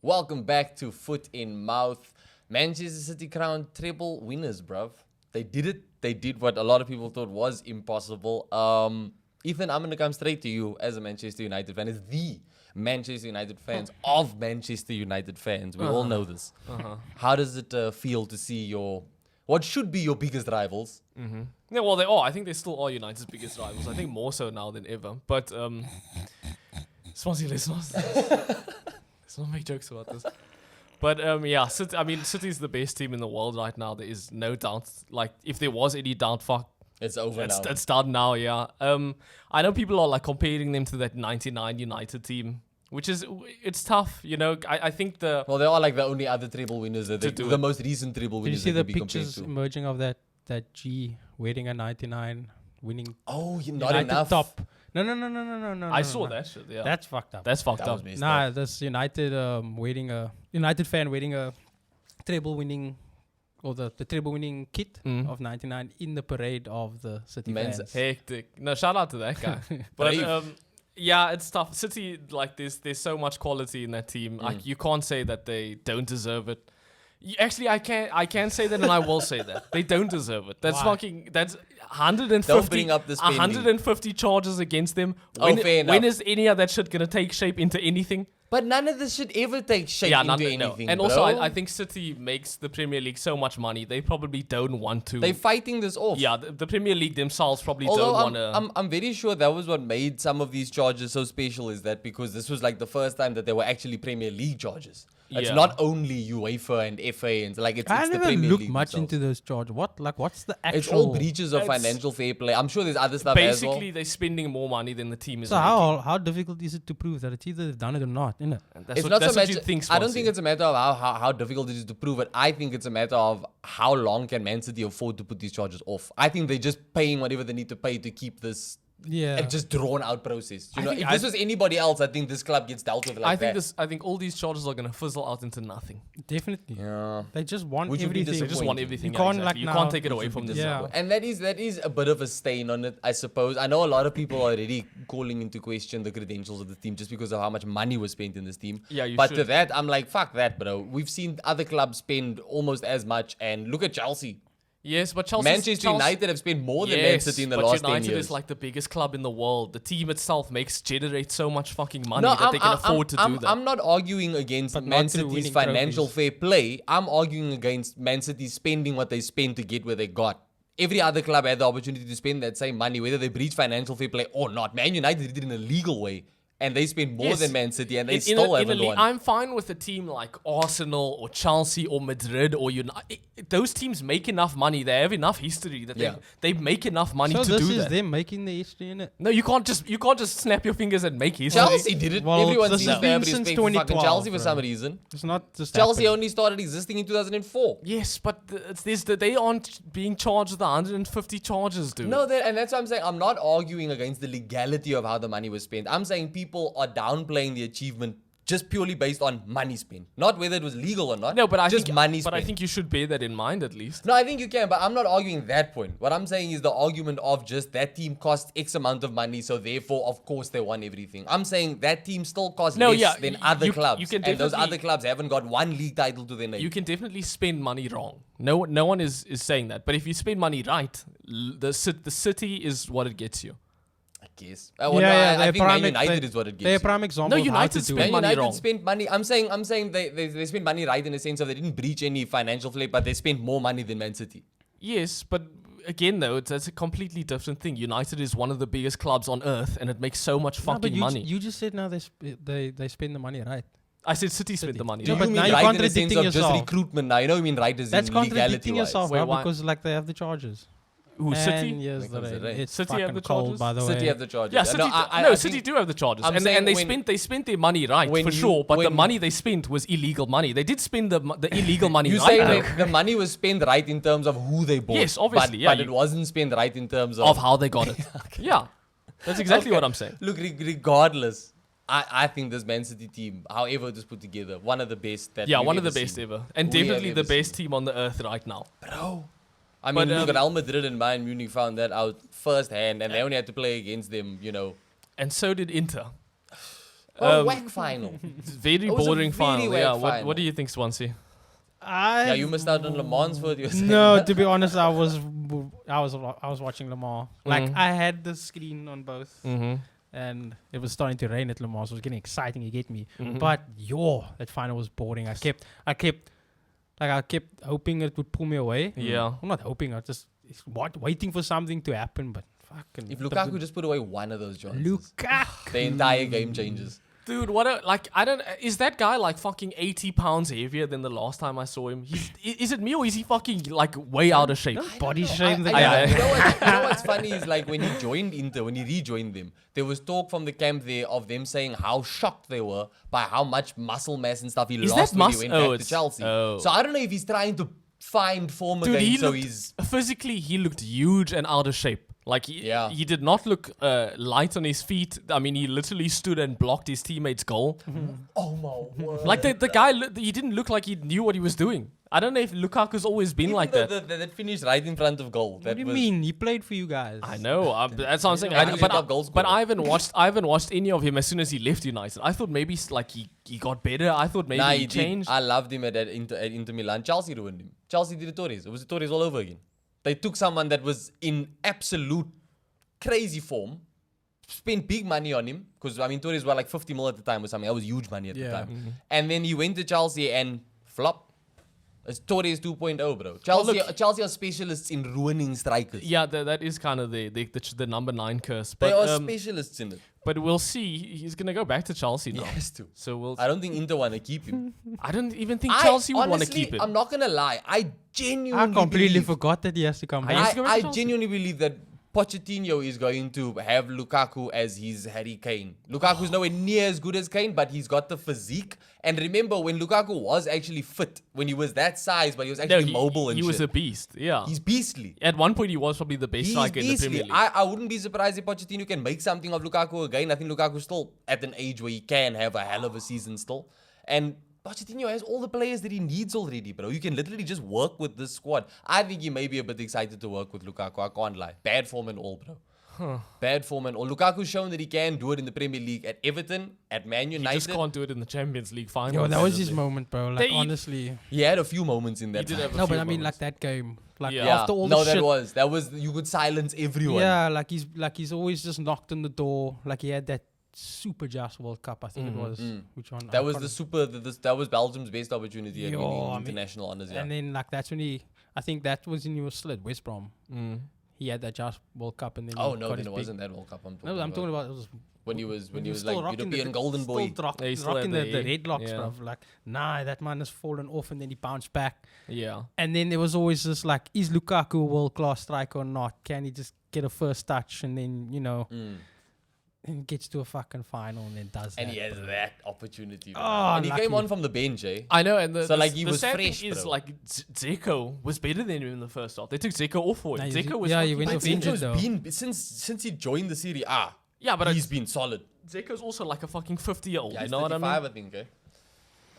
Welcome back to Foot in Mouth. Manchester City crowned treble winners, bruv. They did it. They did what a lot of people thought was impossible. Ethan, I'm going to come straight to you as a Manchester United fan, as the Manchester United fans of Manchester United fans. We all know this. How does it feel to see what should be your biggest rivals? Yeah, well, they are. I think they still are United's biggest rivals. I think more so now than ever. But Swansea, let's not make jokes about this. But yeah, City's the best team in the world right now. There is no doubt. Like, if there was any doubt, fuck, It's over now. it's done now. Yeah. I know people are like comparing them to that '99 United team, which is it's tough. You know, I think the Well, they are like the only other treble winners, the most recent treble Did you winners see that the can be compared pictures to. emerging of that G wearing a 99, winning Oh, you're not United enough. top? No. I saw that shit. Yeah, That's fucked up. that's fucked That was up. messed Nah, up. this United United fan wearing a treble winning or the treble winning kit of 99 in the parade of the City Men's- fans. Hectic. No, shout out to that guy. But Brave. yeah, it's tough. City, like, there's so much quality in that team. Like, you can't say that they don't deserve it. Actually, I can say that, and I will say that they don't deserve it. That's Why? that's 150. Don't bring up the spending. 150 charges against them. Oh, fair enough. When is any of that shit gonna take shape into anything? But none of this should ever take shape into anything, And bro. also, I think City makes the Premier League so much money. They probably don't want to. They're fighting this off. Yeah, the Premier League themselves probably Although don't want to. I'm very sure that was what made some of these charges so special, is that because this was like the first time that they were actually Premier League charges. It's Yeah. not only UEFA and FA, and like it's I the never Premier looked League much themselves. into those charges. What's the actual? It's all breaches of It's- financial fair play. I'm sure there's other stuff as well. Basically, they're spending more money than the team is So making. how difficult is it to prove that it's either they've done it or not? Innit? And That's It's what, not that's so what much. you think. I don't Swansea. think it's a matter of how difficult it is to prove it. I think it's a matter of how long can Man City afford to put these charges off. I think they're just paying whatever they need to pay to keep this Yeah. just drawn out process. You I know, think if this was anybody else, I think this club gets dealt with like that. I think all these charges are gonna fizzle out into nothing. Definitely. Yeah. They just want Which would be everything. They just want Disappointing. everything. You Yeah, can't, exactly. like, You now- can't take it away from this. Yeah. And that is a bit of a stain on it, I suppose. I know a lot of people are already calling into question the credentials of the team just because of how much money was spent in this team. Yeah, you but should. to that, I'm like, fuck that, bro. We've seen other clubs spend almost as much, and look at Chelsea. Yes, but Chelsea. Manchester United have spent more than Man City in the but last 10 United years. is like the biggest club in the world. The team itself generates so much fucking money that they can afford to do that. I'm not arguing against But Man not through City's winning financial trophies. fair play. I'm arguing against Man City spending what they spent to get where they got. Every other club had the opportunity to spend that same money, whether they breach financial fair play or not. Man United did it in a legal way, and they spent more Yes. than Man City, and they In still a haven't league, won. I'm fine with a team like Arsenal or Chelsea or Madrid or United. Those teams make enough money. They have enough history that Yeah. they make enough money So to this do is that. them making the history in it. No, you can't just snap your fingers and make history. Chelsea did it. Well, Everyone this seems has to have been since respect for fucking 2012, Chelsea for bro. some reason. It's not just Chelsea happened. only started existing in 2004. Yes, but they aren't being charged with 150 charges, dude. No, and that's what I'm saying. I'm not arguing against the legality of how the money was spent. I'm saying people are downplaying the achievement just purely based on money spent, not whether it was legal or not. No, but I just think money But spent. I think you should bear that in mind at least. No, I think you can, but I'm not arguing that point. What I'm saying is the argument of just that team cost X amount of money, so therefore, of course, they won everything. I'm saying that team still costs No, less yeah, than you- other you clubs, can and those definitely- other clubs haven't got one league title to their name. You can definitely spend money wrong. No one is saying that. But if you spend money right, the city is what it gets you. I guess. I think Man United is what it They're a gets. prime example No, of how United to do spend Man it. money United wrong. spent money. I'm saying they spent money right in the sense of they didn't breach any financial flair, but they spent more money than Man City. Yes, but again though, that's a completely different thing. United is one of the biggest clubs on earth, and it makes so much No, but fucking you, money. you just said now they spend the money right. I said City spent the money. Do No, you but mean now you're right in the sense contradicting of just yourself. recruitment now? You know what I mean right as That's in contradicting legality-wise. yourself, Wait, bro, why? because like they have the charges. Who, And City? yes, When it comes to rain. it's City have fucking the cold, charges? by the way. City have the charges. Yeah, City. I City think do have the charges, I'm and saying they when- spent their money right when for you- sure. But the when- money they spent was illegal money. They did spend the illegal money. You right, saying though, that the money was spent right in terms of who they bought. Yes, obviously, yeah, But you- it wasn't spent right in terms of how they got it. Yeah, that's exactly Okay. what I'm saying. Look, regardless, I think this Man City team, however it was put together, one of the best that Yeah, we've one of the ever best seen. ever, and We have definitely the ever best seen. team on the earth right now. Bro. I mean, But, look, Real Madrid and Bayern Munich found that out firsthand, and they only had to play against them, you know. And so did Inter. Well, whack final. Very was a boring very final. whack Yeah. final. What do you think, Swansea? Yeah, you missed out on Le Mans for you. No, to be honest, I was watching Le Mans. Like I had the screen on both, and it was starting to rain at Le Mans. It was getting exciting. You get me? But that final was boring. I kept hoping it would pull me away. Yeah. I'm not hoping. I just waiting for something to happen. But fucking, If Lukaku just put away one of those chances, Lukaku, the entire game changes. Dude, is that guy like fucking 80 pounds heavier than the last time I saw him? Is it me or is he fucking like way out of shape? body shame the I- guy. you know what's funny is like when he joined Inter, when he rejoined them, there was talk from the camp there of them saying how shocked they were by how much muscle mass and stuff he Is lost that when he mus- went oh, back to it's- Chelsea. oh. So I don't know if he's trying to find form Dude, again. he So looked, he's physically, he looked huge and out of shape. Like, he did not look light on his feet. I mean, he literally stood and blocked his teammate's goal. oh my word. Like, the guy, he didn't look like he knew what he was doing. I don't know if Lukaku's always been like that. That finished right in front of goal. What do you mean? He played for you guys. I know. That's what I'm saying. And he's a top goal scorer. But I haven't watched any of him as soon as he left United. I thought maybe like he got better. I thought maybe he did. changed. I loved him at Inter Milan. Chelsea ruined him. Chelsea did the Torres. It was the Torres all over again. They took someone that was in absolute crazy form, spent big money on him, because I mean Torres were like 50 mil at the time or something. That was huge money at the time. And then he went to Chelsea and flopped. It's Torres 2.0, bro. Chelsea are specialists in ruining strikers. Yeah, that is kind of the number 9 curse. They But are specialists in it. but we'll see. He's gonna go back to Chelsea now. He has to. So I don't think Inter want to keep him. I don't even think Chelsea would want to honestly, keep him. I'm not gonna lie. I genuinely completely believe, forgot that he has to come I back. used to go back to I Chelsea. genuinely believe that Pochettino is going to have Lukaku as his Harry Kane. Lukaku's nowhere near as good as Kane, but he's got the physique. And remember, when Lukaku was actually fit, when he was that size, but he was actually mobile and he shit. was a beast. Yeah. He's beastly. At one point, he was probably the best He's striker in the beastly. Premier League. I wouldn't be surprised if Pochettino can make something of Lukaku again. I think Lukaku's still at an age where he can have a hell of a season still. And Pochettino has all the players that he needs already, bro. You can literally just work with this squad. I think he may be a bit excited to work with Lukaku. I can't lie. Bad form and all, bro. Bad form and all. Lukaku's shown that he can do it in the Premier League at Everton, at Man He United. just can't do it in the Champions League final. Yo, that was his moment, bro. Like They- honestly. He had a few moments in that. did have a No, few but I mean moments. like that game. Like Yeah. after all the no, shit. that was you could silence everyone. Yeah, like he's always just knocked on the door. Like he had that Super Just World Cup, I think it was. Which one? That was that was Belgium's best opportunity at Yo, winning I mean, international honors. Yeah. And then like that's when I think that was when he was still at West Brom. He had that Just World Cup and then Oh he no, got then his it big- wasn't that World Cup. I'm talking No, I'm about. talking about it was when he was still like rocking European golden boy. Yeah, he's still rocking at the the- red locks, yeah. bruv. Like, nah, that man has fallen off and then he bounced back. Yeah. And then there was always just like, is Lukaku a world-class striker or not? Can he just get a first touch and then, and gets to a fucking final and then does And that. he has that opportunity. bro. Oh, and he came lucky. on from the bench, eh? I know, and So, like, he the was sad fresh, thing is bro. like Dzeko was better than him in the first half. They took Dzeko off for Nah, him. he's- Dzeko was yeah, he fucking went bad. off injured Dzeko's though. been since he joined the Serie A. Yeah, but He's been solid. Dzeko's also like a fucking 50-year-old. Yeah, You he's know what I 35, mean? I think. Eh?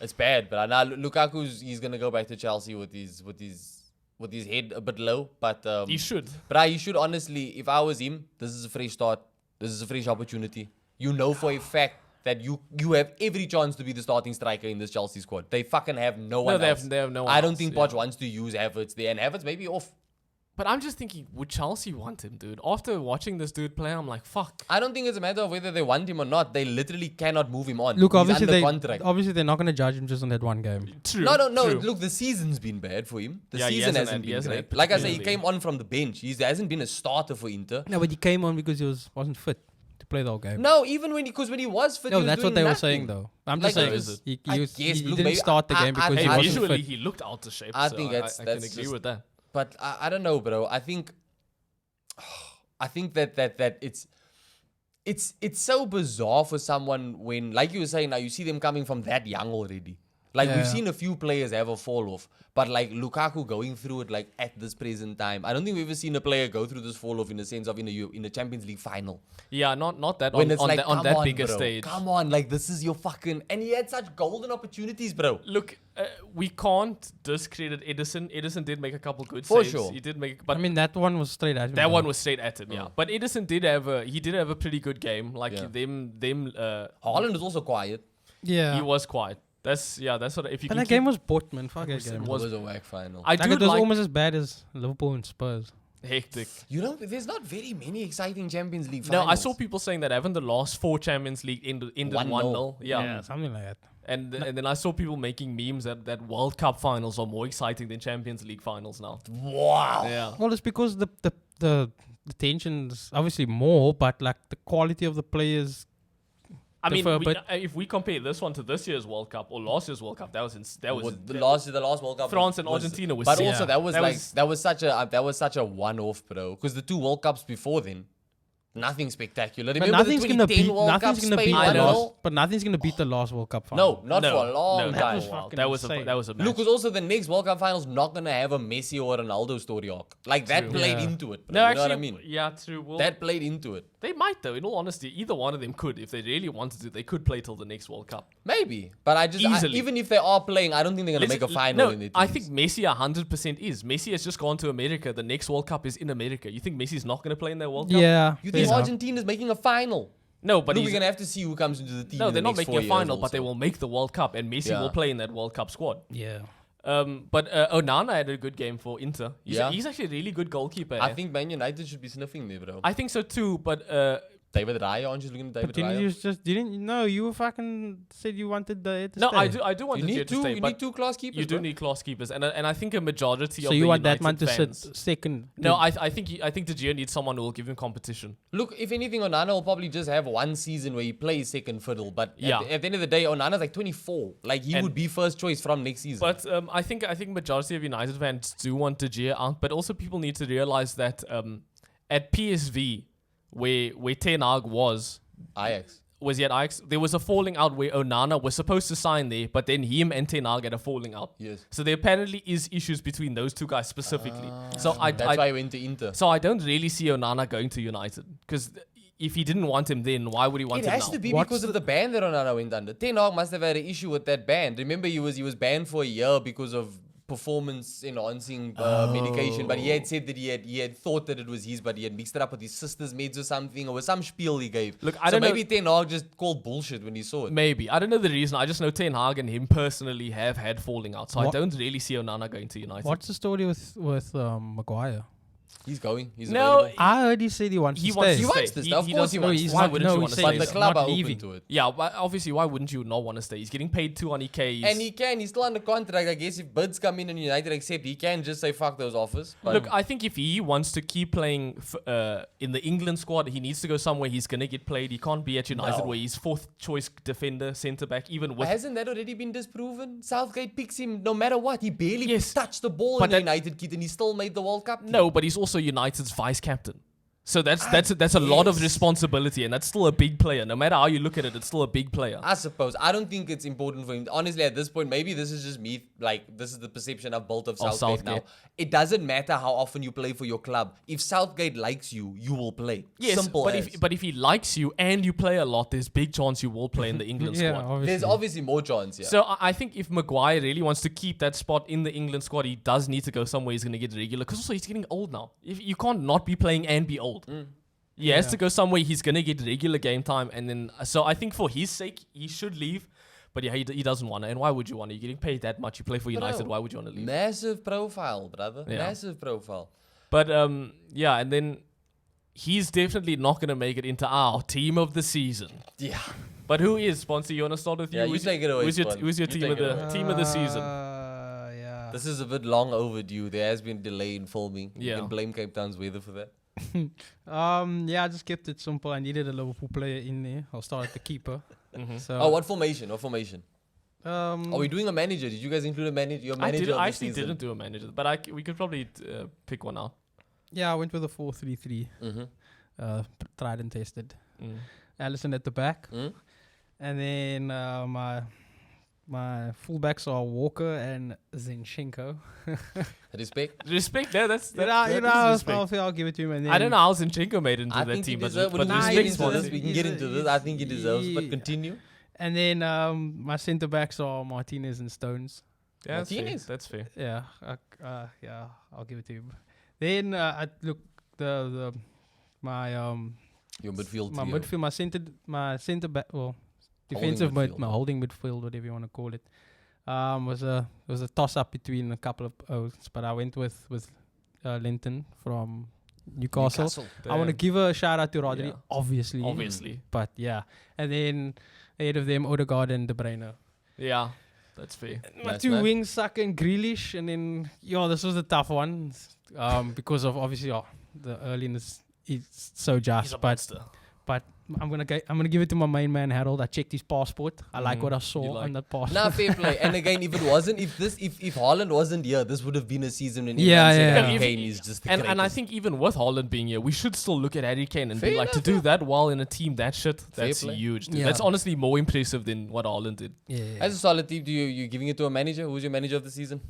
It's bad, but now Lukaku's he's gonna go back to Chelsea with his head a bit low. But He should. But he should honestly, if I was him, this is a fresh start. This is a fresh opportunity. You know for a fact that you have every chance to be the starting striker in this Chelsea squad. They fucking have no one they else. have no one I don't else, think yeah. Poch wants to use Havertz there, and Havertz maybe off. But I'm just thinking, would Chelsea want him, dude? After watching this dude play, I'm like, fuck. I don't think it's a matter of whether they want him or not. They literally cannot move him on. Look, He's obviously under contract. they're not going to judge him just on that one game. True. No. True. Look, the season's been bad for him. The Yeah, he season hasn't hasn't he been hasn't great. had Like I say, he particularly. came on from the bench. He hasn't been a starter for Inter. No, but he came on because he wasn't fit to play the whole game. No, even when when he was fit, No, he was that's what doing they were nothing. saying though. I'm just Like, saying it was- he I was- guess, he look, didn't maybe start the game because I he Hey, wasn't visually, fit. he looked out of shape. I so think I that's can agree just- with that. But I don't know, bro. I think that it's so bizarre for someone when, like you were saying, now you see them coming from that young already. Like we've Yeah. seen a few players have a fall off, but like Lukaku going through it like at this present time, I don't think we've ever seen a player go through this fall off in the sense of in a Champions League final. Yeah, not that When on, it's on, like, that, on come that on, bigger bro. stage. Come on, like this is your fucking, and he had such golden opportunities, bro. Look, we can't discredit Edison. Edison did make a couple good For saves. sure. He did make, but I mean, that one was straight at him. that though. one was straight at him. Yeah, but Edison did have a pretty good game. Like Yeah. them. Haaland is also quiet. Yeah. He was quiet. That's what if you But can that keep- game was bought, man. Fuck that was- game. It was a whack final. I Like, do it was like almost as bad as Liverpool and Spurs. hectic. You know, there's not very many exciting Champions League No, finals. I saw people saying that haven't the last 4 Champions League ended 1-0. 1-0. Yeah. Something like that. And then I saw people making memes that World Cup finals are more exciting than Champions League finals now. Wow. Yeah. Well, it's because the tension's obviously more, but like the quality of the players. I mean, Differ, we, but- if we compare this one to this year's World Cup or last year's World Cup, that was The last World Cup. France and was- Argentina was But sick. also that was That like was- that was such a one-off, bro. Because the 2 World Cups before then, nothing spectacular. But Remember nothing's the gonna 2010 beat. World Cup, Nothing's gonna Spain beat the 1-0? last. But nothing's gonna beat the last World Cup final. No, not for a long no, time. That was wow. fucking That was insane. that was a match. Look, because also the next World Cup final's not gonna have a Messi or Ronaldo story arc. Like that True. played Yeah. into it. Bro. No, You actually, know what I mean? yeah, true. Well, That played into it. they might though. In all honesty, either one of them could, if they really wanted to, they could play till the next World Cup. Maybe, but Easily. even if they are playing, I don't think they're gonna make a final No, in it. I think Messi 100% is. Messi has just gone to America. The next World Cup is in America. You think Messi's not going to play in that World Cup? Yeah. you fair think enough. Argentina's making a final. No, but Look, he's, we're gonna have to see who comes into the team. no, in they're the not next making 4 a years final, but they also. will make the World Cup, and Messi Yeah. will play in that World Cup squad. Yeah. But Onana had a good game for Inter. Yeah. He's actually a really good goalkeeper. I think Man United should be sniffing there, bro. I think so too, but David Raya, aren't you looking at David But didn't Raya? you just didn't no? You fucking said you wanted the to no, stay. I do want You the need Jet to two. stay, You but need 2 class keepers. you do bro. need class keepers, and I think a majority So of you the want that United man to fans, sit second? No, I think De Gea needs someone who will give him competition. Look, if anything, Onana will probably just have 1 season where he plays second fiddle. But Yeah. at the end of the day, Onana's like 24. Like he And- would be first choice from next season. But I think majority of United fans do want De Gea out, but also people need to realize that at PSV, where Ten Hag was Ajax. he at Ajax, there was a falling out where Onana was supposed to sign there, but then him and Ten Hag had a falling out. Yes. So there apparently is issues between those 2 guys specifically. So That's why he went to Inter. so I don't really see Onana going to United because if he didn't want him then, why would he want It him has now? to be What's because of the ban that Onana went under. Ten Hag must have had an issue with that ban. Remember, he was banned for a year because of performance enhancing medication. But he had said that he had thought that it was his, but he had mixed it up with his sister's meds or something, or some spiel he gave. Look, I don't know- maybe Ten Hag just called bullshit when he saw it. Maybe. I don't know the reason. I just know Ten Hag and him personally have had falling out. So I What- don't really see Onana going to United. What's the story with Maguire? He's going. He's No, available. I heard he said he wants He to wants stay. He to wants stay. to stay. Of course doesn't he want wants to to stay. Why stay. wouldn't No, you he want to said But stay? the he's club not are leaving. open to it. Yeah, but obviously, why wouldn't you not want to stay? He's getting paid 200K. And he can. He's still under contract. I guess if bids come in and United accept, he can just say fuck those offers. But Look, I think if he wants to keep playing in the England squad, he needs to go somewhere he's going to get played. He can't be at United No. where he's 4th choice defender, centre back, even with. hasn't that already been disproven? Southgate picks him no matter what. He barely Yes, touched the ball but in the that- United kit and he still made the World Cup. team. No, but he's also United's vice captain. So that's a lot of yes. responsibility, and that's still a big player. No matter how you look at it, it's still a big player. I suppose. I don't think it's important for him. Honestly, at this point, maybe this is just me. Like, this is the perception I've built of Southgate now. Southgate. It doesn't matter how often you play for your club. If Southgate likes you, you will play. Yes, Simple but as. if he likes you and you play a lot, there's big chance you will play in the England Yeah, squad. obviously. There's obviously more chance here. So I think if Maguire really wants to keep that spot in the England squad, he does need to go somewhere he's going to get regular. Because also he's getting old now. If you can't not be playing and be old. He has to go somewhere he's going to get regular game time. And then, so I think for his sake, he should leave. But yeah, he doesn't want to. And why would you want to? You're getting paid that much. You play for United. Why would you want to leave? Massive profile, brother. Yeah. Massive profile. But yeah, and then he's definitely not going to make it into our team of the season. Yeah. But who is, Sponsor? You want to start with you? Yeah, you take it away, Who's your Spon. who's your You team take of it the away. team of the season? Yeah. This is a bit long overdue. There has been a delay in filming. You Yeah. can blame Cape Town's weather for that. Yeah, I just kept it simple. I needed a Liverpool player in there. I'll start at the keeper. So, Oh, what formation? What formation? Are Um, we doing a manager? Did you guys include a manager? Your manager I of the actually season? didn't do a manager, but we could probably pick one out. yeah, I went with a 4-3-3. Mm-hmm. Tried and tested. Mm. Allison at the back. Mm? And then my my fullbacks are Walker and Zinchenko. Respect. Respect, yeah, that's You that know, is respect. I'll give it to him. And then I don't know how Zinchenko made into I that think he team, but deserves. but We'll get respect into for this. him. We can get into this. I think he deserves. But continue. And then my centre backs are Martinez and Stones. Yeah, that's fair. Martinez. That's fair. Yeah, yeah, I'll give it to him. Then I look my Your midfield. my trio. midfield, my centre back, well, Holding defensive mid, midfield. my holding midfield, whatever you want to call it. Was a toss up between a couple of oaths, but I went with Linton from Newcastle. I want to give a shout out to Rodri, Yeah. obviously. Obviously. But yeah, and then ahead of them, Odegaard and De Bruyne. Yeah, that's fair. My Nice, two man. wings, Saka and Grealish, and then this was a tough one, because of obviously the earliness is so He's just. a But monster. I'm gonna give it to my main man Harold. I checked his passport. I like what I You saw like- on that passport. Nah, fair play. And again, if Haaland wasn't here, this would have been a season when Yeah, everyone said yeah. Harry And Kane is just the And I greatest. think even with Holland being here, we should still look at Harry Kane and be Fair like, to enough, do yeah. that well in a team that shit, Fair that's play. huge. Dude. Yeah. That's honestly more impressive than what Holland did. Yeah. As a solid team, you giving it to a manager? Who's your manager of the season?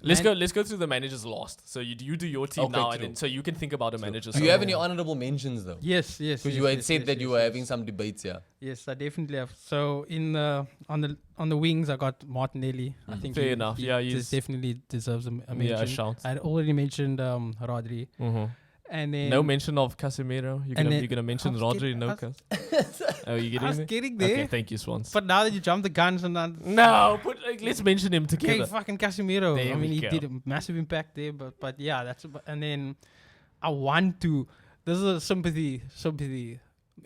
Let's go through the managers last. So you do your team Okay, now, true. and then, so you can think about a manager. Do you have any honorable mentions though? Yes. Because you had said that you were having some debates here. Yes, I definitely have. So on the wings, I got Martinelli. I think Fair he- enough. he Yeah, he's- definitely deserves a mention. Yeah, a shout. I had already mentioned Rodri, and then No mention of Casemiro. You're gonna mention I was Rodri? getting- No, I was- oh, you I was getting me? getting there, Okay, thank you, Swans. but now that you jumped the guns and then No, let's mention him okay, together. fucking Casemiro. There I mean, we he go. did a massive impact there, but yeah, and then I want to. This is a sympathy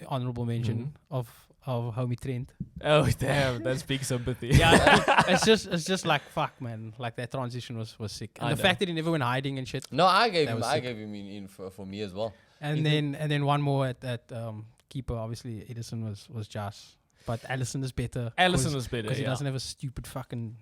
honorable mention Mm-hmm. of homie Trent. Oh damn, that's big sympathy. Yeah, it's just like fuck, man. Like that transition was sick, and I the know. fact that he never went hiding and shit. No, I gave That him. was I sick. gave him in for me as well. And then one more at keeper. Obviously, Edison was Josh, but Allison is better. Allison was better. because he Yeah. doesn't have a stupid fucking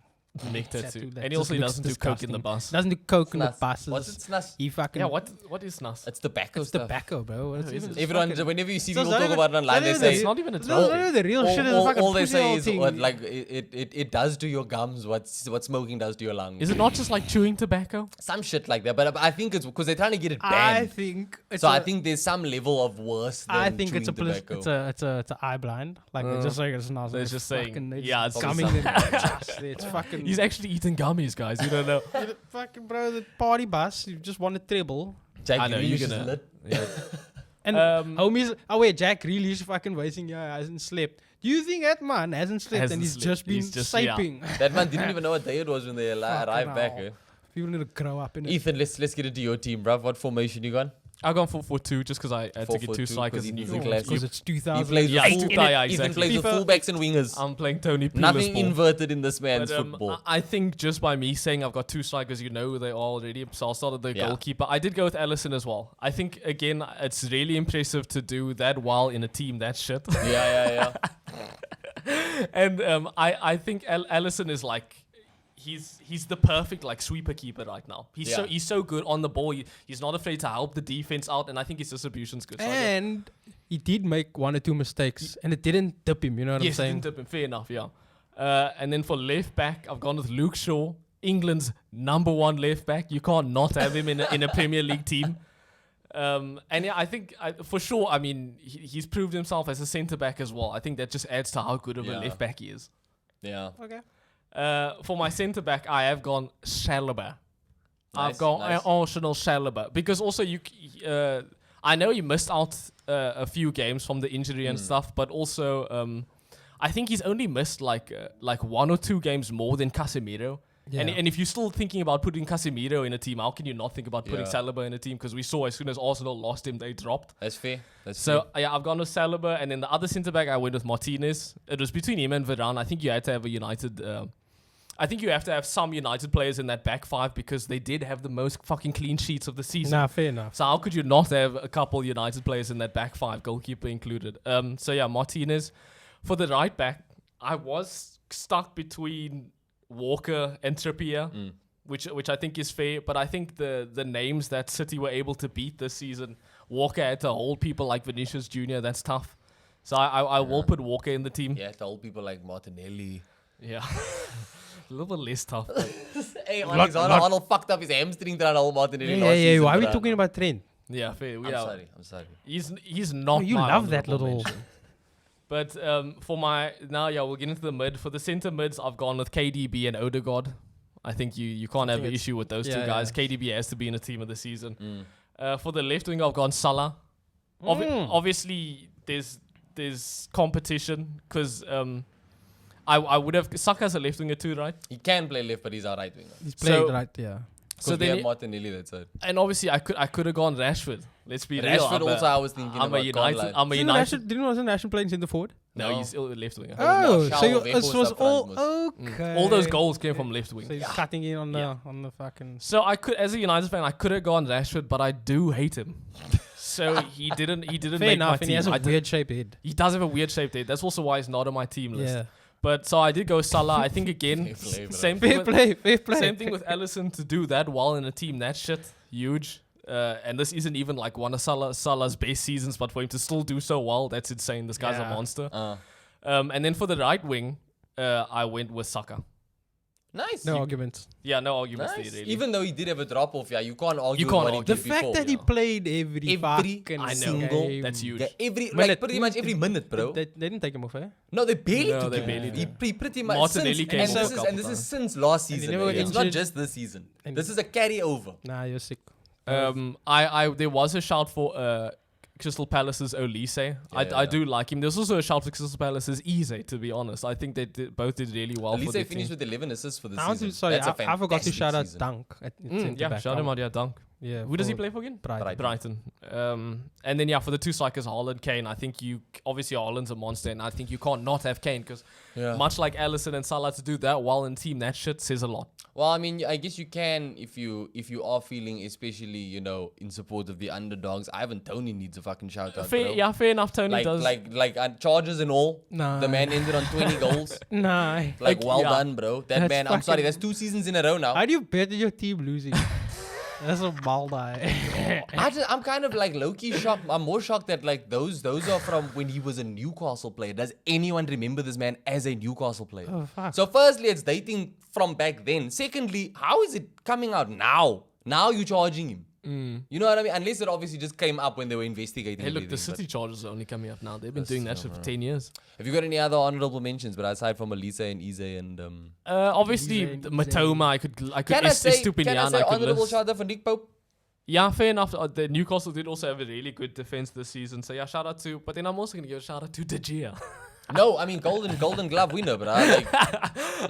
Nectar tattoo too. that And he just also looks doesn't do coke in the disgusting. bus. Doesn't do coke in the Snus. buses. What's it? Snus? He fucking Yeah, what is NAS? It's tobacco It's stuff. tobacco, bro. It's Oh, is even it? Everyone, fucking- whenever you see So people it's talk not about it online, they even- say It's not even a No, drug. no, the real shit is all, fucking all they pussy say hole is thing. what like it does to your gums what smoking does to your lungs. Is it not just like chewing tobacco? Some shit like that, but I think it's because they're trying to get it I banned. think it's So a- I think there's some level of worse than I think chewing it's a tobacco. it's a eye blind. Like they're just saying it's not. They're just saying, yeah, it's coming. probably It's fucking. He's actually eating gummies, guys. You don't know. fucking bro. The party bus. You just want a treble. Jack I know you're Grealish is gonna. lit. Yeah. And homies, wait, Jack Grealish fucking wasting, hasn't slept. Do you think that man hasn't slept Hasn't and he's slept. just been He's just- yeah. sleeping? That man didn't even know what day it was when they Fucking arrived back. hell. Eh? People need to grow up in it. Ethan, let's get into your team, bruv. What formation you got? I've gone 4-4-2 just because I had to get 4-4-2 two strikers 'cause and he you needs a think class. Because it's He 2000. plays Yeah, with two- full, yeah, Ethan exactly. plays with FIFA fullbacks and wingers. I'm playing Tony Pulis Nothing ball. inverted in this man's But, football. I think just by me saying I've got two strikers, you know they are already. So I'll start at the Yeah. goalkeeper. I did go with Allison as well. I think again it's really impressive to do that well in a team that shit. yeah. And I think Allison is like he's the perfect like sweeper keeper right now. He's so good on the ball. He's not afraid to help the defense out, and I think his distribution's good. So I go- And he did make one or two mistakes, and it didn't dip him. You know what I'm yes, saying? didn't tip him. Fair enough, yeah. And then for left back, I've gone with Luke Shaw, England's #1 left back. You can't not have him in a Premier League team. And yeah, I think for sure. I mean, he's proved himself as a centre back as well. I think that just adds to how good of a Yeah. left back he is. Yeah. Okay. For my centre back, I have gone Chalobah. I've Nice, gone nice. Arsenal Chalobah because also I know he missed out a few games from the injury and stuff, but also I think he's only missed like 1 or 2 games more than Casemiro. Yeah. And if you're still thinking about putting Casemiro in a team, how can you not think about putting Yeah. Saliba in a team? Because we saw as soon as Arsenal lost him, they dropped. That's fair. So yeah, I've gone with Saliba, and then the other centre back I went with Martinez. It was between him and Varane. I think you had to have a United. I think you have to have some United players in that back five because they did have the most fucking clean sheets of the season. Nah, fair enough. So how could you not have a couple United players in that back five, goalkeeper included? So yeah, Martinez. For the right back, I was stuck between Walker and Trippier, which I think is fair. But I think the names that City were able to beat this season, Walker had to hold people like Vinicius Jr. That's tough. So I will put Walker in the team. Yeah, to old people like Martinelli. Yeah. A little bit less tough. But Hey, Alexander-Arnold fucked up his hamstring trying to hold Martinelli last season. Why are we bruh. talking about Trent? yeah, fair. I'm sorry. He's not. You my love that honourable little- mention. But for my we'll get into the mid. For the centre mids, I've gone with KDB and Odegaard. I think you can't have an it's- issue with those two yeah, guys. yeah. KDB has to be in a team of the season. Mm. For the left wing, I've gone Salah. Obviously, there's competition because I would have Saka's a left winger too, right? He can play left, but he's our right winger. He's playing So- right, yeah. So So we then have Martinelli that side. and obviously I could have gone Rashford. Let's be real. Rashford also I was thinking I'm a about. United. Conline. I'm a United. Wasn't Rashford playing centre forward? No, No. he's still a left winger. Oh, Martial, so Weghorst it was up front all most. okay. All those goals came from left wing. So he's cutting in on the Yeah. on the fucking. So I could, as a United fan, I could have gone Rashford, but I do hate him. So he didn't Fair make enough, my and team. he has a I did- weird shaped head. he does have a weird shaped head. That's also why he's not on my team list. Yeah. But so I did go Salah. I think again, Fair play, bro. same thing. Fair play. Same thing with Alisson to do that while in a team that shit huge. And this isn't even like one of Salah's best seasons, but for him to still do so well, that's insane. This guy's a Yeah. monster. Uh, And then for the right wing, I went with Saka. nice. No arguments. Yeah, no arguments Nice. there really. Even though he did have a drop off, you can't argue You can't with what argue. he The did fact before. that he yeah. played every fucking I know. single game. That's huge. like pretty much every minute, bro. They didn't take him off, eh? No, they barely No, took they him. barely He pretty much Martinelli since, came and off this a is couple and this is times. since last And he season. never eh? got It's not injured. just this season. And- This is a carryover. Nah, you're sick. I there was a shout for Crystal Palace's Olise. Yeah. I do like him. There's also a shout for Crystal Palace's Eze, to be honest. I think they both did really well At for least their they finished team. with 11 assists for the I want season. to, sorry, That's a I forgot to fantastic shout out season. Dunk at centre Yeah, back. shout him out, yeah, Dunk. Yeah, Who does he for play for again? Brighton. Brighton. Brighton. And then for the two strikers, Haaland, Kane. I think obviously Haaland's a monster, and I think you can't not have Kane because Yeah. much like Alisson and Salah to do that while in team, that shit says a lot. Well, I mean, I guess you can if you are feeling especially in support of the underdogs. Ivan Toney needs a fucking shout out. Fair, bro. yeah, fair enough. Tony does. Like Chargers and all. Nah. The man ended on 20 goals. Nah. Like, well yeah. done, bro. That That's man. I'm sorry. fucking- That's 2 seasons in a row now. How do you bet your team losing? That's a Baldi. I'm kind of like low-key shocked. I'm more shocked that like those are from when he was a Newcastle player. Does anyone remember this man as a Newcastle player? Oh, fuck. So firstly, it's dating from back then. Secondly, how is it coming out now? Now you're charging him. You know what I mean? Unless it obviously just came up when they were investigating. Hey, look, the everything, City Chargers are only coming up now. They've been That's doing that so shit for right. 10 years. but have you got any other honorable mentions? But aside from Elise and Eze and Obviously, Easy, Matoma, I could can I say Estupinian, I could honorable list. shout out for Nick Pope? Yeah, fair enough. The Newcastle did also have a really good defense this season. So yeah, shout out to. But then I'm also gonna give a shout out to De Gea. No, I mean golden glove winner, bro.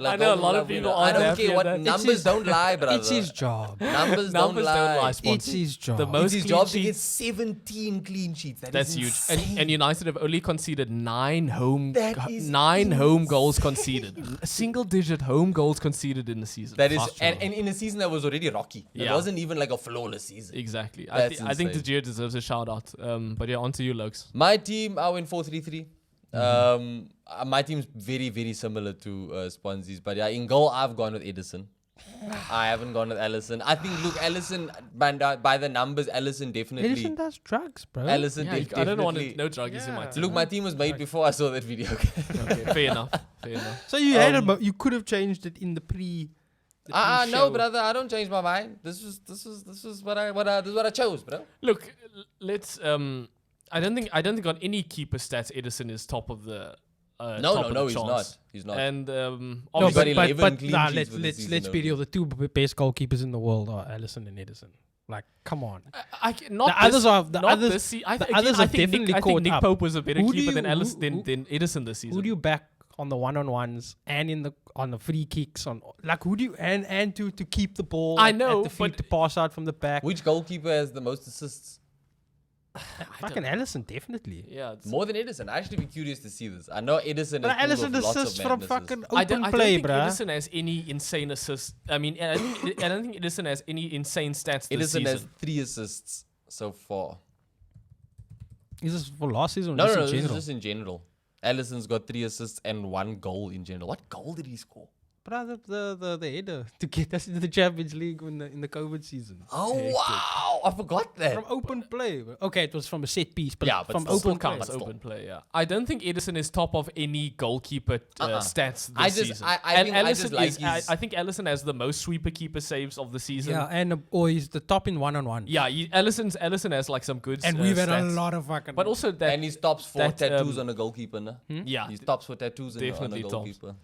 Like I know a Golden lot of Glove people winner. I aren't don't happy care at what that. numbers don't lie, brother. It's his job. Numbers Numbers don't lie. It's Sponty. his job. The most It's his clean job to get sheets. 17 clean sheets. That's huge. Insane. And United have only conceded 9 home That is home goals conceded. A single digit home goals conceded in the season. That is, Fuck. and in a season that was already rocky. It Yeah. wasn't even like a flawless season. Exactly. That's I think De insane. Gea deserves a shout out. But yeah, on to you, Lokes. My team, I went 4-3-3. My team's very, very similar to Sponsy's. But yeah, in goal, I've gone with Edison. I haven't gone with Alisson. I think, look, Alisson, by the numbers, Alisson definitely. Edison does drugs, bro. Alisson Yeah, def- I don't want definitely. no druggies in my Yeah. team. Look, my team was made before I saw that video. Okay, fair enough. Fair enough. So you had you could have changed it in the pre. the No, pre-show. brother, I don't change my mind. This is what I chose, bro. Look, let's. I don't think on any keeper stats Edison is top of the. top No, of the he's charts. not. He's not. And No, obviously, got 11 clean nah, sheets for the season let's be only. real. The two best goalkeepers in the world are Alisson and Edison. Like, come on. not The others this, are- the not others- this the others have definitely I think caught Nick up. Pope was a better Who do keeper you- than Alisson who- than Edison this season. Who do you back on the one-on-ones and on the free kicks who do you and to keep the ball I at know, the feet but- to pass out from the back? Which goalkeeper has the most assists? Fucking Alisson, definitely. Yeah, it's, More than Edison. I'd actually be curious to see this. I know Edison But has Alisson pulled off lots assists of from madnesses. fucking I open don't play, think bruh. Edison has any insane assists. I mean, I don't think Edison has any insane stats this Edison season. has 3 assists so far. Is this for last season or No, just in this is general? just in general. Alisson's got 3 assists and 1 goal in general. What goal did he score? Brother, the header to get us into the Champions League in the COVID season. Oh, wow. I forgot that. From open play. Okay, it was from a set piece, but, Yeah, but from still open play. Counts But open play, yeah. I don't think Edison is top of any goalkeeper stats this season. I just like his... I think Ellison has the most sweeper keeper saves of the season. Yeah, and he's the top in one-on-one. Yeah, Ellison has like some good And we've had a stats. lot of fucking... But also that... And he's tops for that, tattoos on a goalkeeper, no? Yeah. He's tops for tattoos on a Definitely tops. goalkeeper.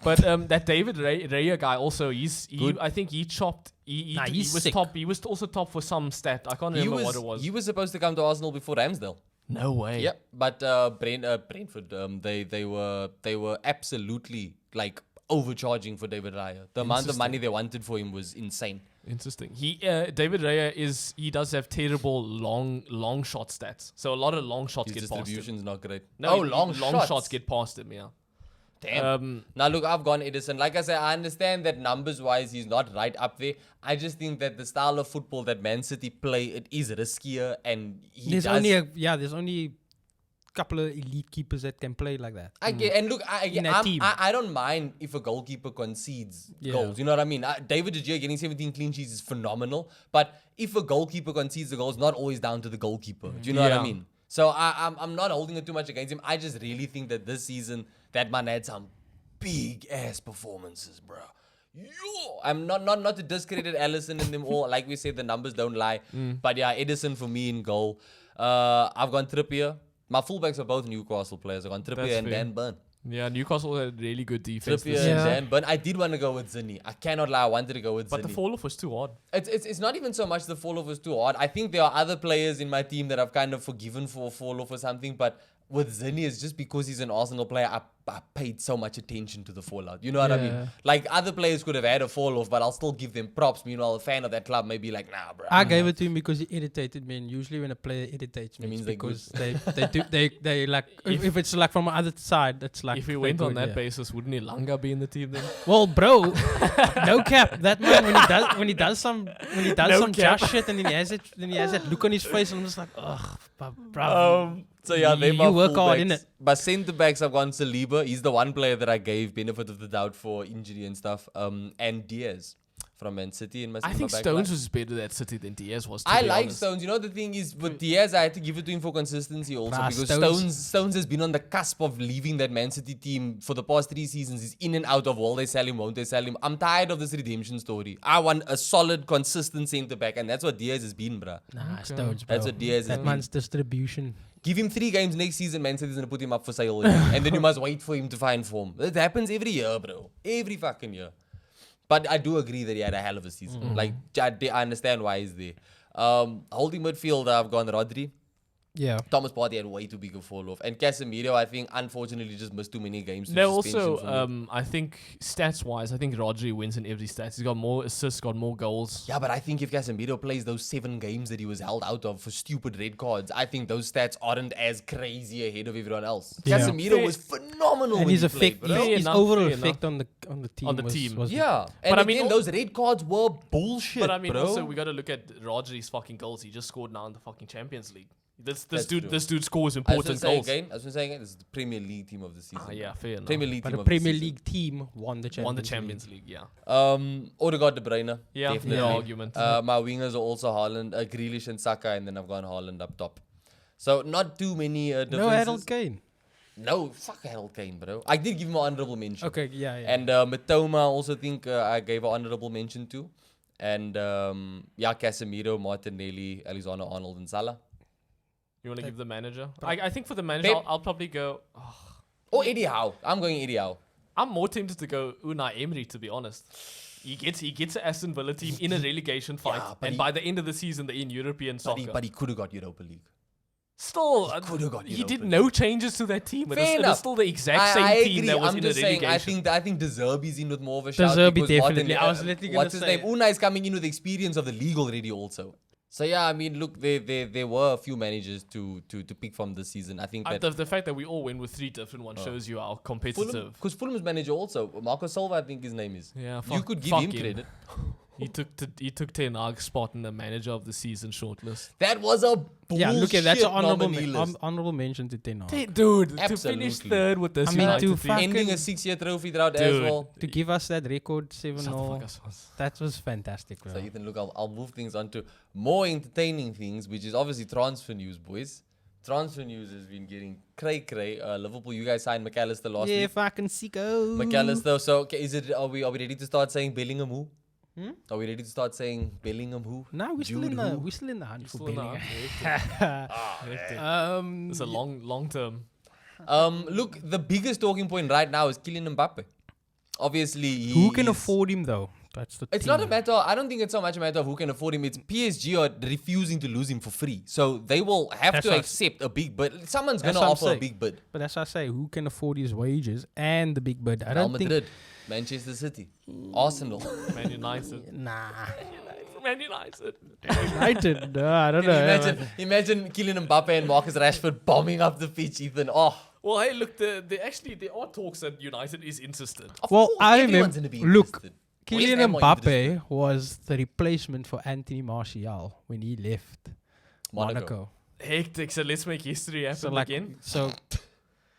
But that David Raya guy also, I think he chopped... He was sick. top. He was also top for some stat. I can't remember what it was. He was supposed to come to Arsenal before Ramsdale. No way. Yep, but Brentford, they were absolutely like overcharging for David Raya. The amount of money they wanted for him was insane. Interesting. David Raya does have terrible long shot stats. So a lot of long shots His get past him. distribution's not great. No, long shots get past him. Yeah. Damn. Now look, I've gone Edison. Like I said, I understand that numbers-wise he's not right up there. I just think that the style of football that Man City play, it is riskier, and there's only a couple of elite keepers that can play like that. I get, and look, team. I don't mind if a goalkeeper concedes goals. You know what I mean? David De Gea getting 17 clean sheets is phenomenal, but if a goalkeeper concedes the goal, it's not always down to the goalkeeper. Do you know what I mean? So I'm not holding it too much against him. I just really think that this season that man had some big ass performances, bro. Yo, I'm not to discredit Alisson and them all. Like we said, the numbers don't lie. But yeah, Edison for me in goal. I've gone Trippier. My fullbacks are both Newcastle players. I've gone Trippier and Dan Burn. Yeah, Newcastle had really good defense. Trippier and Dan Burn. I did want to go with Zinni. I cannot lie. I wanted to go with Zinni. But the fall off was too hard. It's not even so much the fall off was too hard. I think there are other players in my team that I've kind of forgiven for a fall off or something. But with Zinni, it's just because he's an Arsenal player. I paid so much attention to the fallout. You know what I mean? Like other players could have had a fall off, but I'll still give them props. Meanwhile, a fan of that club may be like, nah, bro. I gave it to him because he irritated me. And usually when a player irritates me, It means it's because they like if it's like from the other side, that's like if we went on that basis, wouldn't Ilanga be in the team then? Well, bro, no cap. That man when he does some just shit and then he has that look on his face and I'm just like, ugh, bro. So yeah, they you work hard, innit? But centre backs, I've gone Saliba. He's the one player that I gave benefit of the doubt for injury and stuff. And Diaz from Man City in my I think back Stones line. was better at City than Diaz was. I like Stones. You know, the thing is with Diaz, I had to give it to him for consistency also because Stones has been on the cusp of leaving that Man City team for the past 3 seasons. He's in and out of will they sell him, won't they sell him. I'm tired of this redemption story. I want a solid, consistent centre back, and that's what Diaz has been, bruh. Nah, Stones, bro. That's what Diaz has That been. man's distribution. Give him 3 games next season, Man City's going to put him up for sale again. And then you must wait for him to find form. It happens every year, bro. Every fucking year. But I do agree that he had a hell of a season. Like, I understand why he's there. Holding midfield, I've gone Rodri. Yeah. Thomas Partey had way too big a fall off. And Casemiro, I think, unfortunately, just missed too many games. No, also, I think stats-wise, I think Rodri wins in every stats. He's got more assists, got more goals. Yeah, but I think if Casemiro plays those 7 games that he was held out of for stupid red cards, I think those stats aren't as crazy ahead of everyone else. Yeah. Casemiro was phenomenal And when his he played, effect, bro. his overall effect on the team. Was Yeah. And But I again, mean, those red cards were bullshit, But I mean, bro. also, we got to look at Rodri's fucking goals. He just scored now in the fucking Champions League. This That's true. dude scores I was important goals. I was going to say again, this is the Premier League team of the season. Yeah, fair enough. Premier League But team the of the Premier season. League team won the Champions League, yeah. Odegaard, De Bruyne. Yeah, definitely. no argument. My wingers are also Haaland, Grealish and Saka, and then I've gone Haaland up top. So not too many differences. No Harold Kane. No, fuck Harold Kane, bro. I did give him an honorable mention. Okay, yeah. And Matoma, I also think I gave an honorable mention to. And Casemiro, Martinelli, Alexander-Arnold, and Salah. You want to give the manager? I think for the manager, I'll probably go... Oh, Eddie Howe. I'm going Eddie Howe. I'm more tempted to go Unai Emery, to be honest. He gets an Aston Villa team in a relegation fight, and by the end of the season, they're in European soccer. But he could have got Europa League. Still, he did no changes to that team. It was still the exact same team that was in the relegation. I think De Zerbi's in with more of a shout. De Zerbi because definitely. I was literally going to say. What's his name? Unai is coming in with the experience of the league already also. So yeah, I mean, look, there were a few managers to pick from this season. I think that the fact that we all went with 3 different ones shows you how competitive. Because Fulham's manager also, Marco Silva, I think his name is. Yeah, you could give him credit. He took Ten Hag's spot in the manager of the season shortlist. That was a bullshit Look at that's an nominee list. honorable mention to Ten Hag. Dude, to Absolutely. finish third with this I mean, United to team. fuck- Ending a 6-year trophy drought as Dude. well. To give us that record 7-0, Shut the fuck up, Sons. that was fantastic, bro. So Ethan, look, I'll move things on to more entertaining things, which is obviously transfer news, boys. Transfer news has been getting cray. Liverpool, you guys signed McAllister last Yeah, week. fucking sicko. McAllister. So okay, are we ready to start saying Bellingham who? Hmm? Are we ready to start saying Bellingham who? No, we're still Jude in the who? we're still in the hunt for Still in the Bellingham. hunt. It's a long term. Look, the biggest talking point right now is Kylian Mbappe. Obviously, Who can is- afford him though? That's the It's thing. not a matter. I don't think it's so much a matter of who can afford him. It's PSG are refusing to lose him for free, so they will have That's to what- accept a big bid. Someone's That's gonna what I'm offer a saying. big bid. But that's what I say. Who can afford his wages and the big bid? I Real don't think. Madrid, Manchester City, Arsenal. Man United. Nah. Man United. United. No, I don't know. Imagine Kylian Mbappe and Marcus Rashford bombing up the pitch, Ethan. Oh, Well, hey, look, there are talks that United is interested. of Well, course, I everyone's remember. gonna be Look, interested. Where's Kylian Emma interested? Mbappe was the replacement for Anthony Martial when he left Monaco. Hectic. So let's make history happen again. So,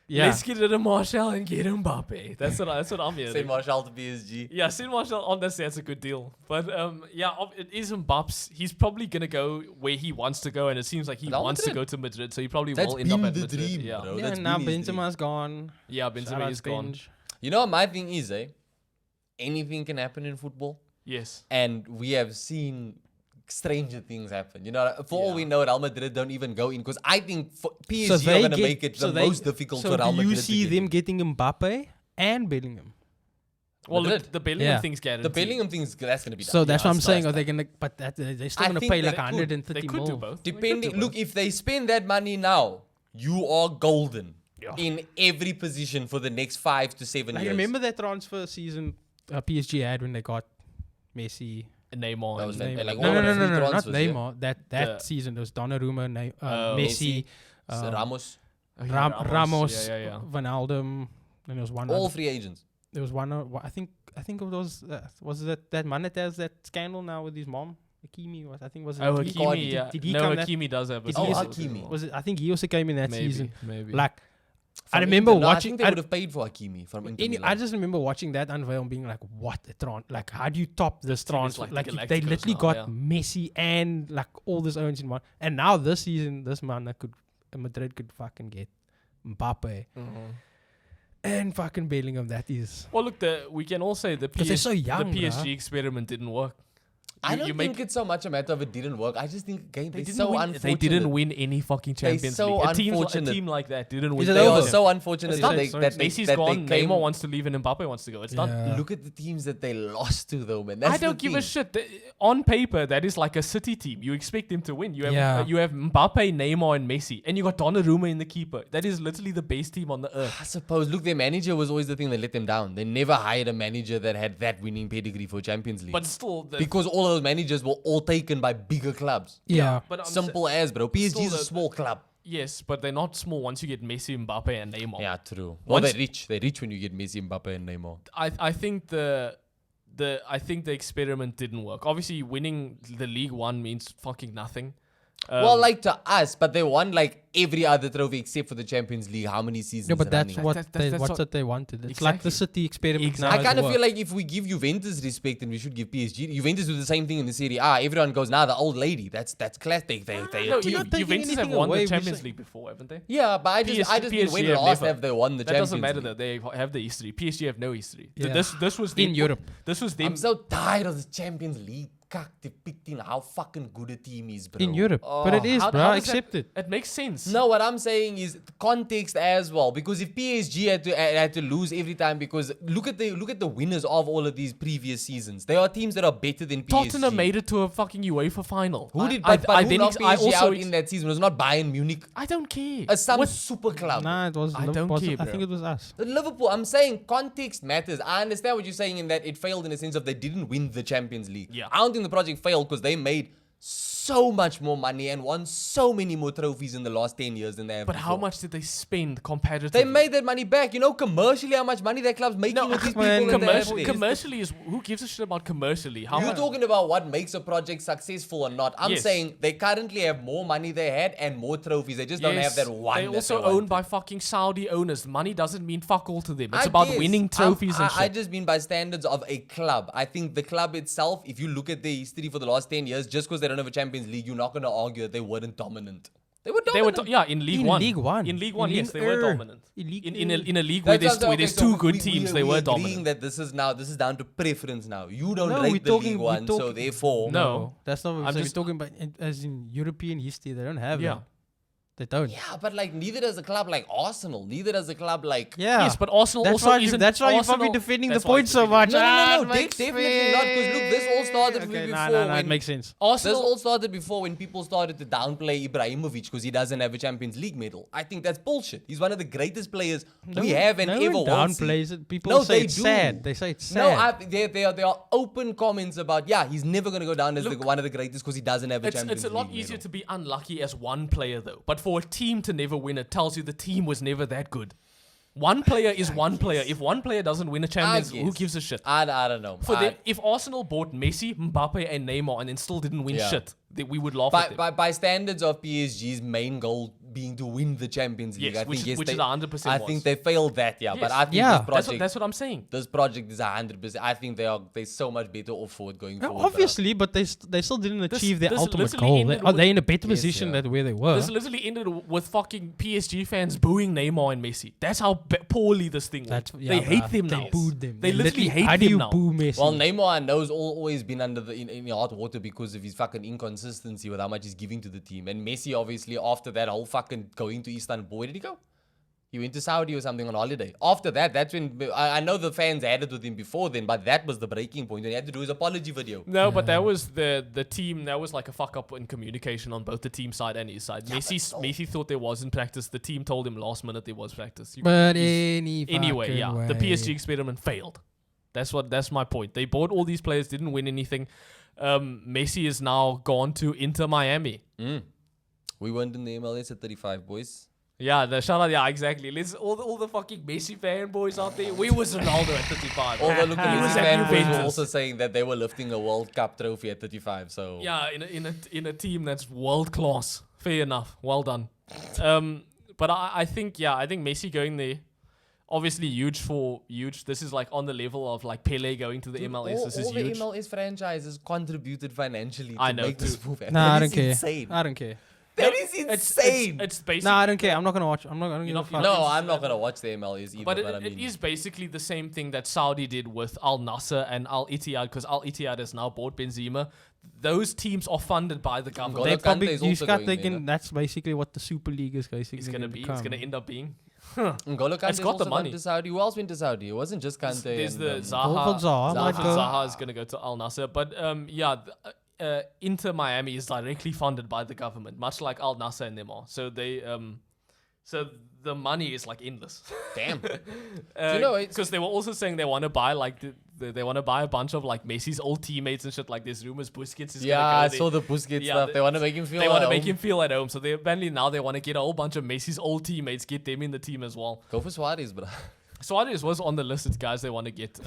yeah. Let's get rid of Martial and get Mbappe. That's what I'm hearing. Send Martial to PSG. Yeah, send Martial on that's a good deal. But it is Mbappe's. He's probably gonna go where he wants to go, and it seems like he Real wants to Madrid. go to Madrid. So he probably That's will end up been at the Madrid. dream, yeah, bro. Yeah, That's now been his dream. Benzema's gone. yeah, Shout Benzema out is gone. Benj. You know what my thing is, anything can happen in football. Yes. And we have seen stranger things happen. You know, for all Yeah. we know, Real Madrid don't even go in because I think PSG So are they going to get- make it so the they- most difficult So for Real do Madrid you to see get them in. getting Mbappe and Bellingham? Well, Madrid. look, the Bellingham Yeah. thing's guaranteed. The Bellingham thing's that's going to be done. So that's Yeah, what I'm it's saying. nice Are they gonna? But that they're still I gonna think pay that like they could. 130 They could do mil. both. Depending, look, if they spend that money now, you are golden Yeah. in every position for the next 5 to 7 I years. remember that transfer season PSG had when they got Messi. Neymar. That was and- fantastic. Like, No, all no, the no, three no, not transfers, yeah. Neymar. That Yeah. season there was Donnarumma, Oh. Messi, Ramos, Oh, yeah, Ramos, Yeah. Wijnaldum. Then there was one. all other. free agents. There was one. I think it was that man that has that scandal now with his mom. Hakimi was. I think was. Oh, Hakimi. Hakimi, yeah. Did he no, come that? Hakimi does have a Did he- season Oh, as Hakimi. well. Was it? I think he also came in that season. Maybe. Like I From remember Inter. No, I watching. think they would have paid for Hakimi from Inter Milan. I just remember watching that unveil and being like, "What a like, how do you top this team is transfer? like Like, the they Galacticos literally now, got yeah. Messi and like all this owns in one. And now this season, this man that Madrid could fucking get Mbappe and fucking Bellingham. That is Well, look, we can all say the because they're so young. the PSG bruh. experiment didn't work. I You- don't you think make- it's so much a matter of it didn't work. I just think again They they're didn't so win. unfortunate. They didn't win any fucking They're Champions so League. A unfortunate. team like that didn't win. Is it They are over? so unfortunate It's that done. they Sorry, that they, Messi's that gone. they came. Neymar wants to leave, and Mbappe wants to go. It's done. Yeah. Look at the teams that they lost to, though, man. That's I don't the give a thing. shit. On paper, that is like a City team. You expect them to win. You have Yeah. you have Mbappe, Neymar, and Messi, and you got Donnarumma in the keeper. That is literally the best team on the earth. I suppose. Look, their manager was always the thing that let them down. They never hired a manager that had that winning pedigree for Champions League. But still, because all of those managers were all taken by bigger clubs. Yeah. But I'm Simple as, bro. PSG still is a the- small club. yes, but they're not small once you get Messi, Mbappe, and Neymar. Yeah, true. Well, Once- they're rich. They're rich when you get Messi, Mbappe, and Neymar. I think the experiment didn't work. Obviously, winning the League One means fucking nothing. Well, like to us, but they won like every other trophy except for the Champions League. How many seasons? No, but that's running? what That's what's what- what they wanted. It's like the Exactly. City experiment now. Exactly. I kind of as feel well. like if we give Juventus respect, then we should give PSG. Juventus do the same thing in the Serie A. Everyone goes, nah, the old lady. That's classic. They No, We're not Juventus taking have anything won away, the we're Champions saying- League before, haven't they? yeah, but I just mean when PSG have last never. have they won the That Champions doesn't matter League? though. They have the history. PSG have no history. Yeah. This was them In Europe. This was them. I'm so tired of the Champions League depicting how fucking good a team is, bro. in Europe, but it is, How- bro. how does that- Accept it. It makes sense. No, what I'm saying is the context as well. Because if PSG had to lose every time, because look at the winners of all of these previous seasons. There are teams that are better than PSG. Tottenham made it to a fucking UEFA final. Who did? I But who then knocked I PSG also out in that season? It was not Bayern Munich. I don't care. Some What- super club. Nah, it was. I don't care, I think bro. it was us. The Liverpool, I'm saying context matters. I understand what you're saying in that it failed in the sense of they didn't win the Champions League. Yeah. I don't think the project failed because they made so much more money and won so many more trophies in the last 10 years than they have But how before. much did they spend comparatively? They made that money back. You know, commercially, how much money that club's making with these man, people. that they have there. Commercially is who gives a shit about commercially? How You're much? talking about what makes a project successful or not. I'm Yes. saying they currently have more money they had and more trophies. They just don't have that one. They that also they owned wanted. by fucking Saudi owners. Money doesn't mean fuck all to them. It's I about guess. winning trophies and I shit. just mean by standards of a club. I think the club itself, if you look at their history for the last 10 years, just because they don't have a Champions League, you're not going to argue that they weren't dominant. They were They were dominant. in League In One. League One. In League One, In yes, they League were Er. dominant. In League In a league where That's there's what I'm where saying. there's Okay, two so good we teams, they we're were agreeing dominant. that this is down to preference now. You don't No, rate we're the talking- League we're One, so talking- therefore... No. That's not what I'm I'm just- talking about as in European history. They don't have Yeah. that. They don't. Yeah, but like neither does a club like Arsenal. Neither does a club like... Yeah. Yes, but Arsenal That's also why you- isn't. that's why you're probably Arsenal- defending the that's why point so it's much. No, Ah, no, it makes definitely not. Because look, this all started okay, before nah, when it makes sense. This Arsenal. all started before when people started to downplay Ibrahimovic because he doesn't have a Champions League medal. I think that's bullshit. He's one of the greatest players we have and no ever one will see. downplays it. People No, say they it's do. sad. They say it's No, sad. there are open comments about, he's never going to go down as one of the greatest because he doesn't have a Champions It's a lot League easier medal. to be unlucky as one player, though. But for a team to never win, it tells you the team was never that good. One player is one player. If one player doesn't win a Champions, who guess. gives a shit? I don't know. For them, if Arsenal bought Messi, Mbappe, and Neymar and then still didn't win Yeah. shit, we would laugh at them. By standards of PSG's main goal being to win the Champions League, Yes, I think which they, is 100% I was. think they failed that, yeah. But Yes. I think Yeah. this project, That's what I'm saying. this project is 100%. I think they're so much better off for it going No, forward. obviously, but they still didn't achieve their this ultimate literally goal. ended Are with- they in a better Yes, position yeah. than where they were? This literally ended with fucking PSG fans booing Neymar and Messi. That's how poorly this thing went. They hate them now. They booed them. They literally hate How do them you now. boo Messi? Well, Neymar, I know, has always been under in hot water because of his fucking inconsistency with how much he's giving to the team. And Messi, obviously, after that whole fucking going to Istanbul, where did he go? He went to Saudi or something on holiday. After that, that's when I know the fans had it with him before then, but that was the breaking point. When he had to do his apology video. No, but that was the team. That was like a fuck up in communication on both the team side and his side. Messi thought there wasn't practice. The team told him last minute there was practice. but Anyway, yeah, the PSG way. experiment failed. That's my point. They bought all these players, didn't win anything. Messi is now gone to Inter Miami. We weren't in the MLS at 35, boys. Yeah, shout out. Yeah, exactly. Let's all the fucking Messi fanboys out there. We was Ronaldo at 35. Although, look, He the was Messi at fanboys were Juventus. also saying that they were lifting a World Cup trophy at 35. So Yeah, in a team that's world class. Fair enough. Well done. But I think Messi going there, obviously huge. This is like on the level of like Pele going to the MLS. This is all huge. the MLS franchises contributed financially to I know, make this too. move happen. Nah, I That don't is care. insane. I don't care. That is insane. It's basically. Nah, I don't care. I'm not gonna watch. I'm not gonna You're give a not- fuck. No, I'm not gonna watch the MLS either. But But, I it mean, is basically the same thing that Saudi did with Al Nassr and Al Ittihad, because Al Ittihad has now bought Benzema. Those teams are funded by the government. N'Golo They probably Kante is you also start going there, thinking no? that's basically what the Super League is basically It's gonna be. become. It's gonna end up being. N'Golo Kante It's got the money. To Saudi. Who else went to Saudi? It wasn't just Kante. There's and, the Zaha Zaha. might go. Zaha is gonna go to Al Nassr, but Inter Miami is directly funded by the government, much like Al Nassr and them are. So they so the money is like endless. Damn. you know, it's- Because they were also saying they want to buy like they want to buy a bunch of like Messi's old teammates and shit. Like there's rumors Busquets is Yeah, gonna go I there. saw the Busquets Yeah, stuff. They want to make him feel. They want to at make home. him feel at home. So they apparently now they want to get a whole bunch of Messi's old teammates, get them in the team as well. Go for Suarez, bro. Suarez was on the list of guys they want to get.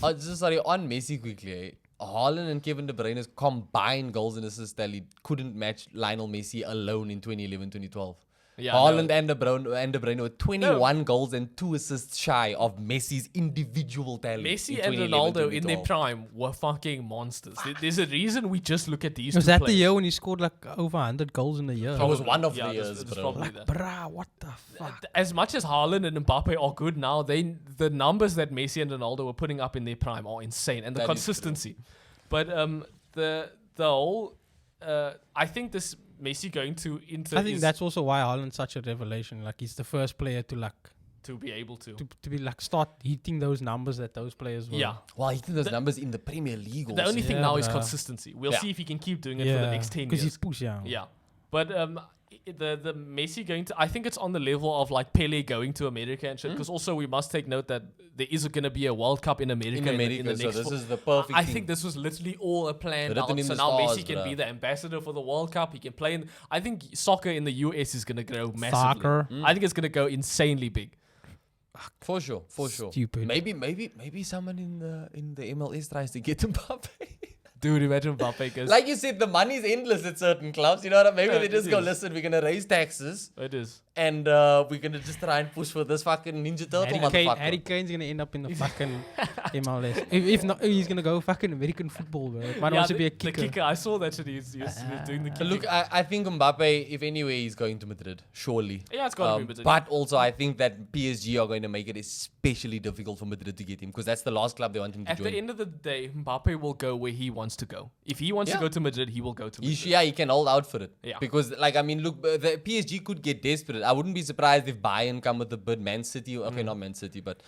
Just sorry on Messi quickly. Haaland and Kevin De Bruyne's combined goals and assists tally couldn't match Lionel Messi alone in 2011-2012. Yeah, Haaland no. and De Bruyne were 21 goals and 2 assists shy of Messi's individual talent. Messi in and Ronaldo in their 2011-2012. prime were fucking monsters. There's a reason we just look at these Was two that the players. year when he scored like over 100 goals in a year? That was one of Yeah, the this- years, this is bro. probably that. Bruh, what the fuck? As much as Haaland and Mbappe are good now, the numbers that Messi and Ronaldo were putting up in their prime are insane, and the That is consistency. But the whole I think this Messi going to Inter I think is that's also why Haaland's such a revelation. Like he's the first player to like to be able to. to be like start hitting those numbers that those players were. Yeah. Well, he did those numbers in the Premier League. The only thing Yeah, now is bruh. consistency. We'll Yeah. see if he can keep doing it for the next 10 because years. he's push young. Yeah. But the Messi going to, I think it's on the level of like Pele going to America and shit. Because also we must take note that there is going to be a World Cup in America. In America, in the so next this four- is the perfect I thing. think this was literally all a plan. Written Now, in so the now stars, Messi can bruh. be the ambassador for the World Cup. He can play in. I think soccer in the US is going to grow massively. Soccer. I think it's going to go insanely big. For sure, for sure. Stupid. Maybe someone in the MLS tries to get Mbappe. Dude, imagine Mbappe goes. Like you said, the money's endless at certain clubs. You know what I mean? Maybe Yeah, they just it go, is. listen, we're gonna raise taxes It is. and we're gonna just try and push for this fucking Ninja Turtle motherfucker. Harry Kane's gonna end up in the fucking MLS. If not, he's gonna go fucking American football, bro. Might wants to be a The kicker. kicker. I saw that shit. He was doing the kicker. Look, I think Mbappe, if anyway, he's going to Madrid, surely. Yeah, it's gotta be Madrid. But also, I think that PSG are going to make it especially difficult for Madrid to get him because that's the last club they want him to At join. the end of the day, Mbappe will go where he wants to go. If he wants to Yeah. go to Madrid, he will go to Madrid. He can hold out for it. Yeah. Because, like, I mean, look, the PSG could get desperate. I wouldn't be surprised if Bayern come with a bid. Man City, okay, not Man City, but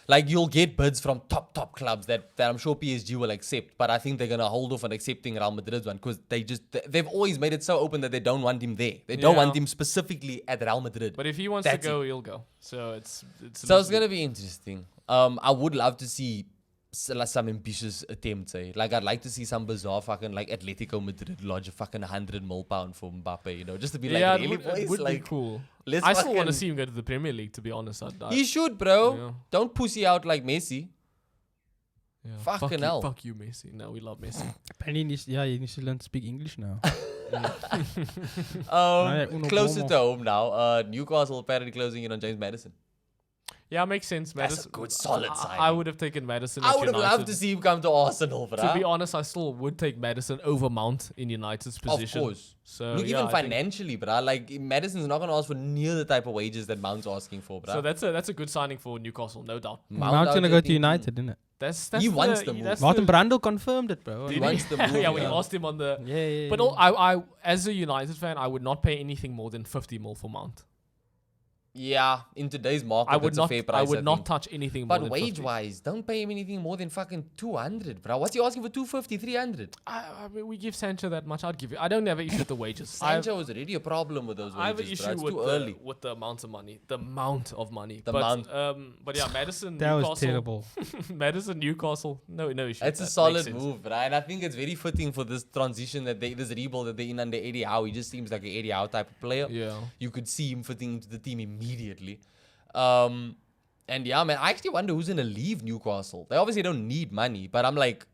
like you'll get bids from top clubs that I'm sure PSG will accept. But I think they're gonna hold off on accepting Real Madrid's one because they've always made it so open that they don't want him there. They don't Yeah. want him specifically at Real Madrid. But if he wants That's to go, he'll go. So it's So it's gonna be interesting. I would love to see some ambitious attempts. Like I'd like to see some bizarre fucking like Atletico Madrid lodge a fucking £100 million for Mbappe. You know, just to be like, yeah, really, it boys, would like be cool. let's I still want to fucking- see him go to the Premier League. To be honest, He should, bro. Yeah. Don't pussy out like Messi. yeah. fucking fuck hell. You, fuck you, Messi. No, we love Messi. And he needs to learn to speak English now. Uno Closer Bomo. to home now. Newcastle apparently closing in on James Madison. Yeah, makes sense. That's a Madison, good, solid I signing. would have taken Madison. I at would have United. loved to see him come to Arsenal, bro. To be honest, I still would take Madison over Mount in United's position. Of course. So Look, yeah, even I think- financially, bro. Like Madison's not gonna ask for near the type of wages that Mount's asking for, bro. So that's a good signing for Newcastle, no doubt. Mount's gonna go to United, isn't it? That's He wants the move. that's Martin the- Brandl confirmed it, bro. He Did wants the move, yeah, when he yeah. asked him on the. Yeah. But I as a United fan, I would not pay anything more than 50 mil for Mount. Yeah, in today's market, I would that's not. a fair price. I would not think. touch anything more But than 50. wage-wise, don't pay him anything more than fucking 200, bro. What's he asking for 250, 300? I mean, we give Sancho that much. I'd give it. I don't have an issue with the wages. I have, Sancho was already a problem with those I have an wages, issue bro. It's with too early. with the amount of money. The amount of money. The but, amount. But yeah, Madison. That Newcastle, was terrible. Madison, Newcastle. No issue. It's with a that. solid Makes sense. move, right? And I think it's very fitting for this transition this rebuild that they're in under Eddie Howe. He just seems like an Eddie Howe type of player. Yeah. You could see him fitting into the team immediately. And yeah, man, I actually wonder who's gonna leave Newcastle. They obviously don't need money, but I'm like,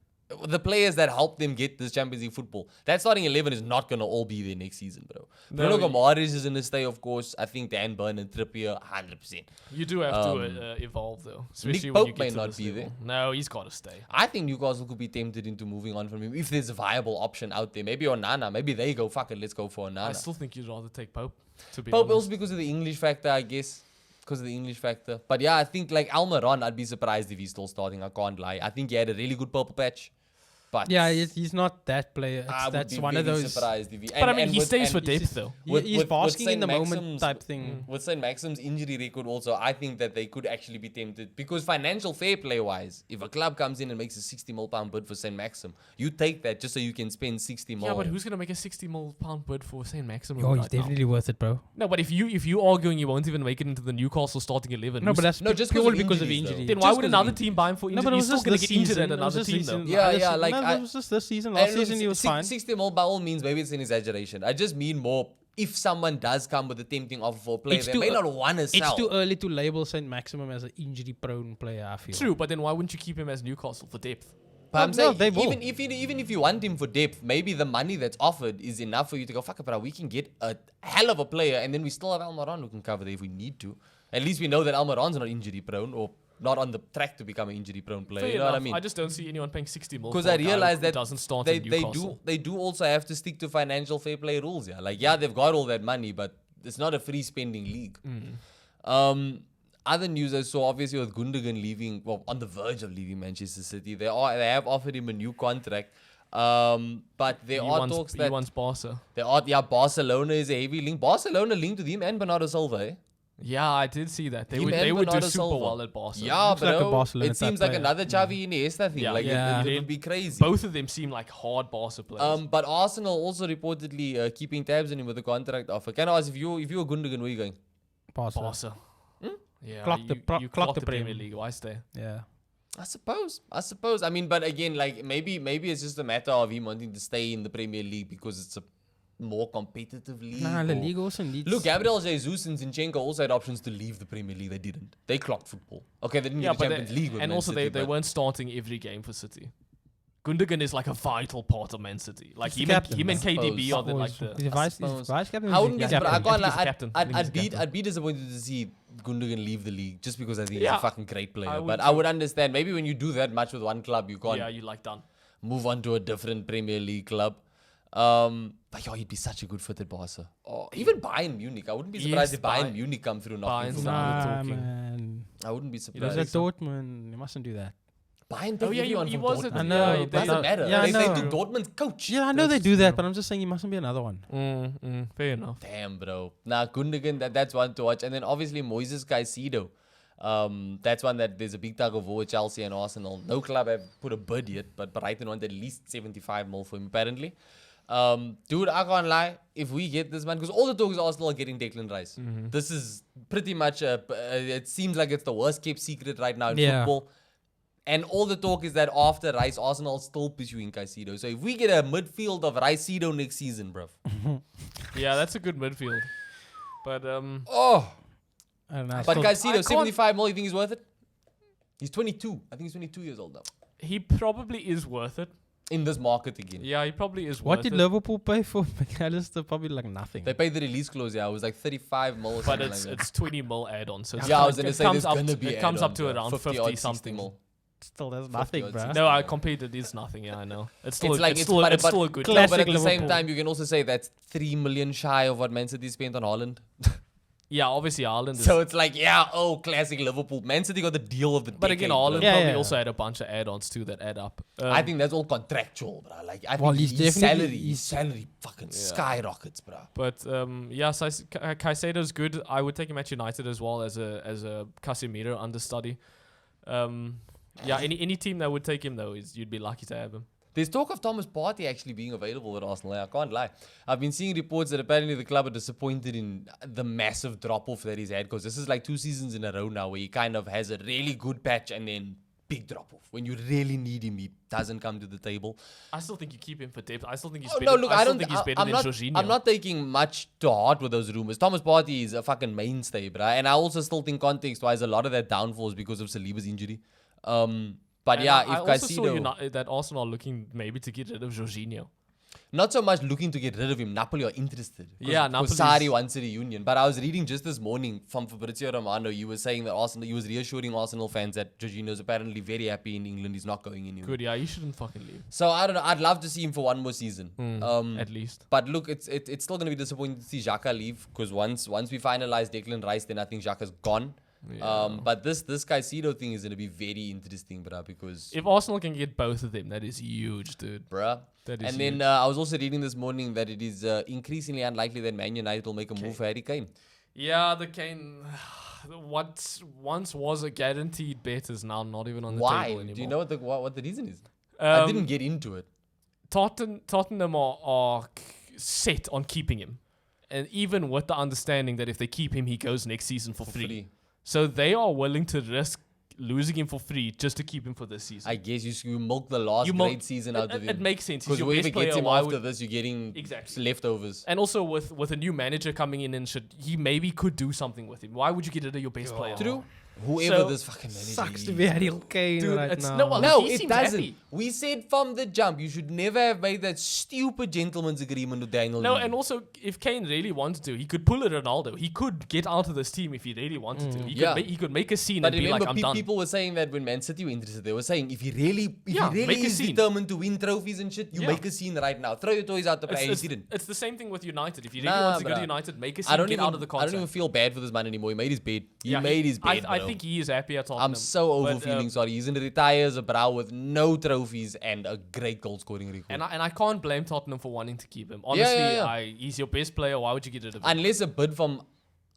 the players that helped them get this Champions League football, that starting 11 is not gonna all be there next season, bro. No, Bruno Gomes is gonna stay, of course. I think Dan Burn and Trippier, 100%. You do have to evolve though, especially Nick when you Pope get may to not this be level. there. No, he's got to stay. I think Newcastle could be tempted into moving on from him if there's a viable option out there. Maybe Onana. Maybe they go, fuck it, let's go for I Onana. still think you'd rather take Pope. To be Pope honest. also because of the English factor, I guess. Because of the English factor. But yeah, I think like Almiron, I'd be surprised if he's still starting. I can't lie. I think he had a really good purple patch. But Yeah, he's not that player. I would That's be one of very those. surprised if he. But I mean, he stays for and depth though. He's basking in the Saint moment Maxim's- type thing. With St. Maxim's injury record also, I think that they could actually be tempted. Because financial fair play wise, if a club comes in and makes a £60 million bid for St. Maxim, you take that just so you can spend 60 Yeah, million. but who's gonna make a 60 mil pound bid for Saint Maximin? Oh, right he's definitely worth it, bro. now? No, but if you arguing you won't even make it into the Newcastle starting 11, No, but that's No, just purely because because of of injuries, injury. though. then why just would 'cause of another injuries. team buy him for No, injury? but it He's was still just gonna this get injured season. at It was another just team recent- though. Yeah, this- yeah, like, no, I- it was just this season. And Last look, season he was fine. 60 mil by all means, maybe it's an exaggeration. I just mean more if someone does come with a tempting offer for a player, It's they too may ear- not want to It's sell. too early to label Saint Maximum as an injury-prone player. I feel. True, but then why wouldn't you keep him as Newcastle for depth? But I'm No, saying, they will. even if you want him for depth, maybe the money that's offered is enough for you to go, fuck it, bro, we can get a hell of a player, and then we still have Almiron who can cover there if we need to. At least we know that Almiron's not injury-prone or not on the track to become an injury-prone player. Fair You know what I enough. mean? I just don't see anyone paying 60 mil. Because for I a guy realize who that doesn't start they in Newcastle. do also have to stick to financial fair play rules. Yeah, like they've got all that money, but it's not a free spending league. Other news I saw, obviously with Gundogan leaving, well, on the verge of leaving Manchester City, they have offered him a new contract. But there He are wants, talks he that wants Barca. Barcelona is a heavy link. Barcelona linked with him and Bernardo Silva. Eh? Yeah, I did see that. They Him would and do Bernardo super Silva. well at Barca. Yeah, Looks like a bro. Barcelona It seems type like player. another Xavi Iniesta thing. Yeah. Like Yeah. it would be crazy. Both of them seem like hard Barca players. But Arsenal also reportedly keeping tabs on him with a contract offer. Can I ask if you were Gundogan, where are you going? Barca. Barca. Yeah, Clock the pro- you clock clock the the Premier Prem. League. Why stay? Yeah. I suppose. I mean, but again, like maybe it's just a matter of him wanting to stay in the Premier League because it's a more competitive league. Nah, La or- Liga also needs. Look, Gabriel Jesus and Zinchenko also had options to leave the Premier League. They didn't. They clocked football. Okay, they didn't Yeah, get the but Champions League with and Man also City, they but weren't starting every game for City. Gundogan is like a vital part of Man City. Like He's the captain, him and I KDB are suppose. the, like He's the. the vice suppose. captain. I wouldn't be Yeah. surprised. I can't I think he's lie. captain. I think he's captain. I'd be disappointed to see Gundogan leave the league just because I think he's Yeah, a fucking great player. I would But I too. would understand. Maybe when you do that much with one club, you can't Yeah, you like done. move on to a different Premier League club. But yeah, he'd be such a good fit at Barca. Or even Bayern Munich. I wouldn't be surprised Yes, if Bayern Bayern- Munich come through knocking Bayern's for not- Bayern. Nah, talking. man. I wouldn't be He surprised. was at Dortmund. You mustn't do that. Bayern Oh, take yeah, everyone he from was Dortmund. at- I yeah, know. he but Doesn't I- matter. Yeah, I they know. do Dortmund's coach. Yeah, I know they That's do that, true. but I'm just saying he mustn't be another one. Fair enough. Damn, bro. Nah, Gundogan, that's one to watch. And then obviously Moises Caicedo. That's one that there's a big tug of war with Chelsea and Arsenal. No club have put a bid yet, but Brighton want at least 75 mil for him, apparently. Dude, I can't lie. If we get this man, because all the talk is Arsenal are getting Declan Rice. This is pretty much it seems like it's the worst kept secret right now in Yeah. football. And all the talk is that after Rice, Arsenal is still pursuing Caicedo. So if we get a midfield of Ricedo next season, bruv. Yeah, that's a good midfield. But Oh, I don't know. but still- Caicedo, can't- 75 mil, you think he's worth it? He's 22. I think he's 22 years old now. he probably is worth it. In this market again. Yeah, he probably is What worth did it. Liverpool pay for McAllister? Probably like nothing. They paid the release clause, yeah. It was like 35 mil or But something it's like that. it's 20 mil add-on. So it's Yeah, I come- was going to it say comes there's up going to to- be it comes up add-ons, to yeah. around 50 50 odd, something. 60 mil. Still, that's 50 nothing, odd, bro. 60. No, I compared it is nothing. Yeah, I know. It's still It's like it's it's still but- it's but- still a good. No, but Classic at the same Liverpool. time, you can also say that's 3 million shy of what Man City spent on Haaland. Yeah, obviously Haaland is. So it's like, yeah, classic Liverpool. Man City got the deal of the but again, decade, Haaland bro. Yeah, probably yeah. also had a bunch of add-ons too that add up. I think that's all contractual, bro. Like, I Well, think he's his definitely- salary fucking skyrockets, bro. But yeah, Caicedo's good. I would take him at United as well as a Casemiro understudy. Yeah, any team that would take him though you'd be lucky to have him. There's talk of Thomas Partey actually being available at Arsenal. I can't lie. I've been seeing reports that apparently the club are disappointed in the massive drop-off that he's had, because this is like 2 seasons in a row now where he kind of has a really good patch and then big drop-off. When you really need him, he doesn't come to the table. I still think you keep him for depth. I still think he's Oh, better. no, look, I I still don't think he's better I'm than not, Jorginho. I'm not taking much to heart with those rumors. Thomas Partey is a fucking mainstay, bruh. And I also still think context-wise, a lot of that downfall is because of Saliba's injury. But And yeah, I if also saw Caicedo... that Arsenal are looking maybe to get rid of Jorginho. Not so much looking to get rid of him. Napoli are interested. Yeah, Because Napoli's- Sarri wants a reunion. But I was reading just this morning from Fabrizio Romano. You were saying that Arsenal, he was reassuring Arsenal fans that Jorginho is apparently very happy in England. He's not going anywhere. Good, yeah, he shouldn't fucking leave. So I don't know. I'd love to see him for one more season. At least. But look, it's still going to be disappointing to see Xhaka leave, because once we finalize Declan Rice, then I think Xhaka's gone. But this Caicedo thing is going to be very interesting, bruh, because... If Arsenal can get both of them, that is huge, dude. Bruh. That is And then huge. I was also reading this morning that it is increasingly unlikely that Man United will make a move for Harry Kane. Yeah, the Kane, what once was a guaranteed bet is now not even on the Why? table anymore. Do you know what the reason is? I didn't get into it. Tottenham are set on keeping him, and even with the understanding that if they keep him, he goes next season for free. So they are willing to risk losing him for free just to keep him for this season. I guess you milk the last great season out of him. It makes sense. Because He's your whoever best player. gets him Why after would, this, you're getting Exactly. leftovers. and also with a new manager coming in and shit, he maybe could do something with him. Why would you get rid of your best player? True. Whoever So- this fucking manager Sucks to is. be Harry Kane Dude, right it's now. no one- No, He it seems doesn't. happy. We said from the jump, you should never have made that stupid gentleman's agreement with Daniel No, Levy. and also if Kane really wanted to, he could pull a Ronaldo. He could get out of this team if he really wanted to. Yeah. He could make a scene But and be remember, like, I'm done. people were saying that when Man City were interested, they were saying if he really make a is scene. determined to win trophies and shit, you Yeah. make a scene right now. Throw your toys out the play. He It's, didn't. it's the same thing with United. If you really Nah, want to go to bruh. United, make a I scene, don't get even. out of the I contract. don't even feel bad for this man anymore. He made his bed. He Yeah, made his bed. I bro. think he is happy at Tottenham. I'm so over But, feeling sorry. He's going to retire as a brow with no trophies and a great goal scoring record. and I can't blame Tottenham for wanting to keep him. Honestly, yeah. he's your best player. Why would you get rid of him? Unless a bid from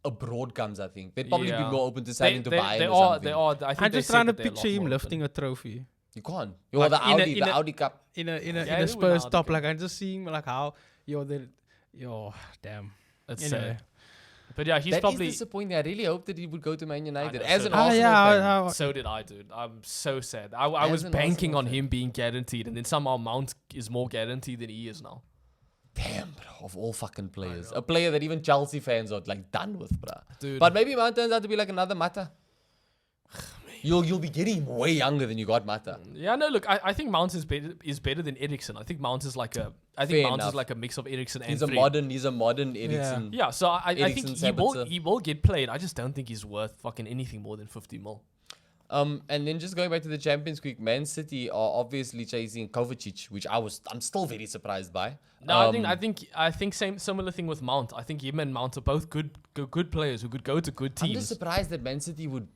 abroad comes, I think. They'd probably be Yeah. more open to signing to Bayern They or are. something. They are. I think I'm they just said trying to that they're a lot picture him more lifting open. a trophy You can't. You're Like the in a- Audi, in the a- Audi Cup. in a Yeah, in a they win Spurs out top. again. Like I'm just seeing like how damn. It's Anyway. sad. But yeah, he's That probably. is disappointing. I really hope that he would go to Man United. know, As so an did I. Arsenal fan. So did I, dude. I'm so sad. I As was an banking Arsenal on fan. him being guaranteed, and then somehow Mount is more guaranteed than he is now. Damn, bro. Of all fucking players. know. A player that even Chelsea fans are like done with, bro. Dude. But maybe Mount turns out to be like another Mata. You'll be getting him way younger than you got Mata. Yeah, no, look, I think Mount is better than Eriksen. I think Mount is like a Fair Mount enough. is like a mix of Eriksen and He's a Fred. modern Eriksen. Yeah, so I think Eriksen, Sabitzer. he will get played. I just don't think he's worth fucking anything more than 50 mil. And then just going back to the Champions quick, Man City are obviously chasing Kovacic, which I'm still very surprised by. No, I think similar thing with Mount. I think him and Mount are both good players who could go to good I'm just teams. surprised that Man City would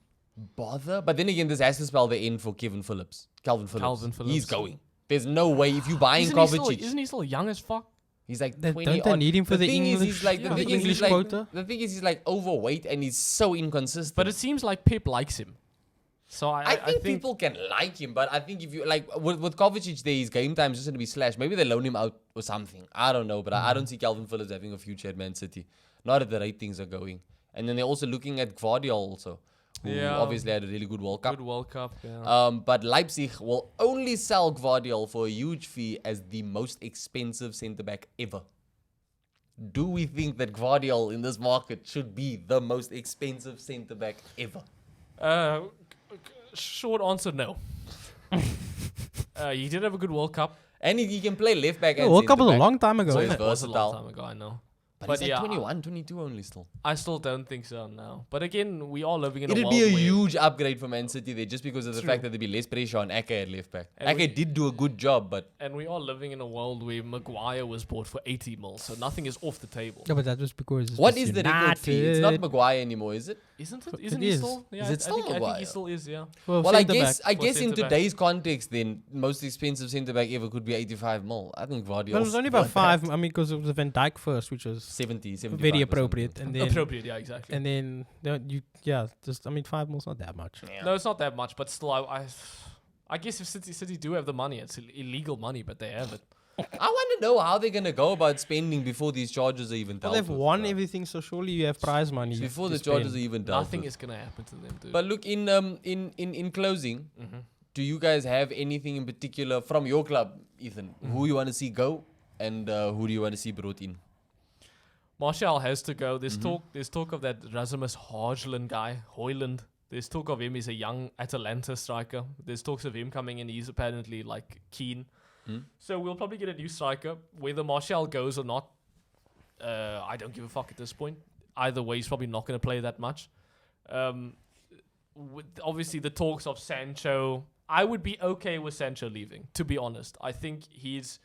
bother. But then again, this has to spell the end for Calvin Phillips. Calvin Phillips. He's going. There's no way if you buying Kovacic. Isn't he still young as fuck? He's like Don't 20 they odd. need him for the thing is, English- he's like, yeah, the thing the is, he's English like, quota? the thing is, he's like overweight and he's so inconsistent. But it seems like Pep likes him. So I think people can like him, but I think if you like with Kovacic there, his game time is just going to be slashed. Maybe they loan him out or something. I don't know, but I don't see Calvin Phillips having a future at Man City. Not at the rate things are going. And then they're also looking at Gvardiol also, who Yeah. obviously had a really good World Cup. Good World Cup. Yeah. But Leipzig will only sell Gvardiol for a huge fee as the most expensive centre back ever. Do we think that Gvardiol in this market should be the most expensive centre back ever? Short answer, no. He did have a good World Cup. And he can play left back and World Cup was a centre-back. long time ago. So isn't he's it? It was a long versatile. time ago, I know. But he's yeah, like 21, 22 only still. I still don't think so now. But again, we are living in a It'd world be a where huge upgrade for Man City there just because of the True. fact that there'd be less pressure on Ake at left back. And Ake did do a good job, but and we are living in a world where Maguire was bought for 80 mil, so nothing is off the table. Yeah, but that was because it's what just is the record fee? It's not United. Maguire anymore, is it? Isn't it? It Isn't he is. still? Yeah, Is it still I think Maguire? he still is, yeah. Well, I centre guess back. in centre back. today's context, then most expensive centre back ever could be 85 mil. I think Vardy. But it was only about 5. I mean, because it was Van Dijk first, which was 70, 75 very or appropriate. And then, Appropriate, yeah, exactly. and then just I mean, 5 mil's not that much. something. No, it's not that much, but still, I guess if City do have the money, it's illegal money, but they have it. I want to know how they're gonna go about spending before these charges are even Well, dealt they've with, won bro. everything, so surely you have prize money. Before to the charges are spend. even dealt Nothing with. is gonna happen to them, dude. But look, in closing, do you guys have anything in particular from your club, Ethan? Who you want to see go, and who do you want to see brought in? Martial has to go. There's talk of that Rasmus Højlund guy, Hoyland. There's talk of him. He's a young Atalanta striker. There's talks of him coming in. He's apparently like keen. So we'll probably get a new striker. Whether Martial goes or not, I don't give a fuck at this point. Either way, he's probably not going to play that much. With obviously the talks of Sancho, I would be okay with Sancho leaving, to be honest. I think he's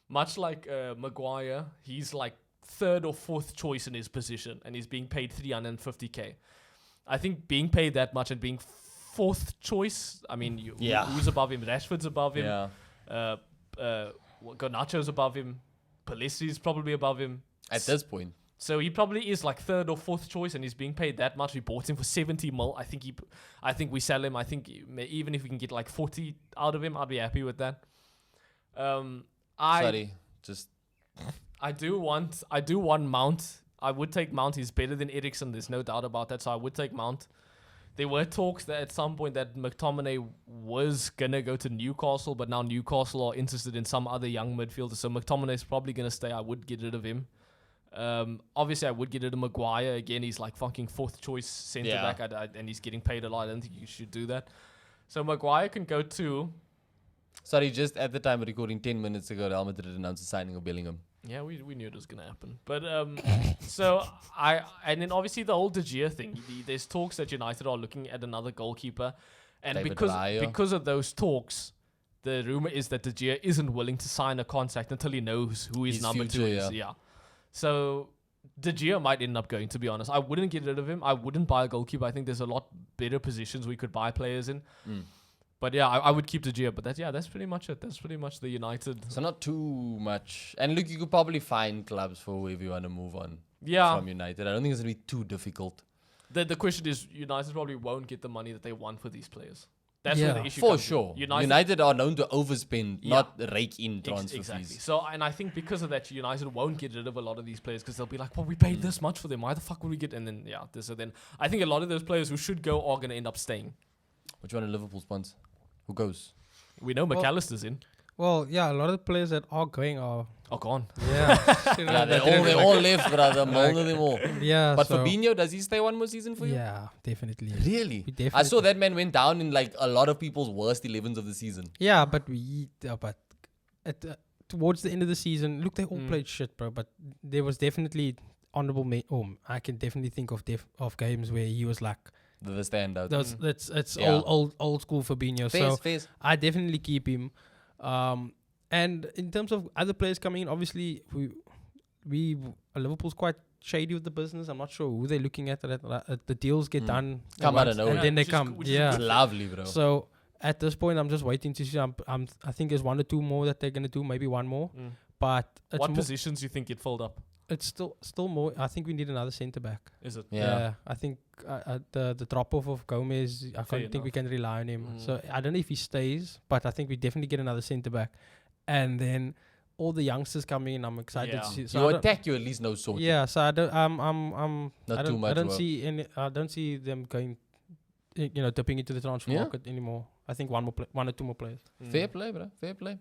much like Maguire. He's like third or fourth choice in his position, and he's being paid 350k. I think being paid that much and being fourth choice, I mean, who's above him? Rashford's above him. Yeah. Garnacho's above him. Pelistri's probably above him. At this point, So he probably is like third or fourth choice, and he's being paid that much. We bought him for 70 mil. I think we sell him. I think even if we can get like 40 out of him, I'd be happy with that. I do want Mount. I would take Mount. He's better than Eriksen. There's no doubt about that. So I would take Mount. There were talks that at some point that McTominay was gonna go to Newcastle, but now Newcastle are interested in some other young midfielder. So McTominay's probably gonna stay. I would get rid of him. Obviously, I would get rid of Maguire. Again, he's like fucking fourth choice centre back, and he's getting paid a lot. I don't think you should do that. So Maguire can go to. sorry, just at the time of recording 10 minutes ago, Real Madrid announced the signing of Bellingham. Yeah, we knew it was gonna happen. But and then obviously the whole De Gea thing. There's talks that United are looking at another goalkeeper, and David because Raya. of those talks, the rumor is that De Gea isn't willing to sign a contract until he knows who his His number future, 2 is. Yeah. So De Gea might end up going. To be honest, I wouldn't get rid of him. I wouldn't buy a goalkeeper. I think there's a lot better positions we could buy players in. But yeah, I would keep De Gea. But that's pretty much it. That's pretty much the United. So not too much. And look, you could probably find clubs for whoever you want to move on. Yeah. from United. I don't think it's going to be too difficult. The question is, United probably won't get the money that they want for these players. That's Yeah. where the issue For comes in. sure. United are known to overspend, Yeah. not rake in transfer Exactly. fees. So, and I think because of that, United won't get rid of a lot of these players because they'll be like, well, we paid this much for them. Why the fuck would we get? And then, so then I think a lot of those players who should go are going to end up staying. Which one of Liverpool's sponsors? Who goes? We know Well- McAllister's in. Well, yeah, a lot of the players that are going are. Oh, gone. Yeah. Yeah, they all left, brother. All of them all. Yeah. But so, Fabinho, does he stay one more season for you? Yeah, definitely. Really? We definitely. I saw that man went down in like a lot of people's worst 11s of the season. Yeah, but at towards the end of the season, look, they all played shit, bro. But there was definitely honorable. I can definitely think of games where he was like, The standout. that's Yeah. old school Fabinho. So Face. I definitely keep him. And in terms of other players coming in, obviously Liverpool's quite shady with the business. I'm not sure who they're looking at. The deals get done, Come out once, of nowhere. and then they Which is come. good, which is Yeah. It's lovely, bro. So at this point, I'm just waiting to see. I think there's 1 or 2 more that they're gonna do, maybe 1 more. But it's What more, positions do you think get filled up? it's still more. I think we need another centre back. Is it? Yeah. I think the drop off of Gomez, I Fair don't think we enough. can rely on him. So I don't know if he stays, but I think we definitely get another centre back, and then all the youngsters coming in. I'm excited Yeah. to see. So You I don't- attack, you at least know sort. yeah, so I don't. Not I too don't. much I don't work. see any. I don't see them going, dipping into the transfer Yeah. market anymore. I think 1 or 2 more players. Fair play, bro. Fair play.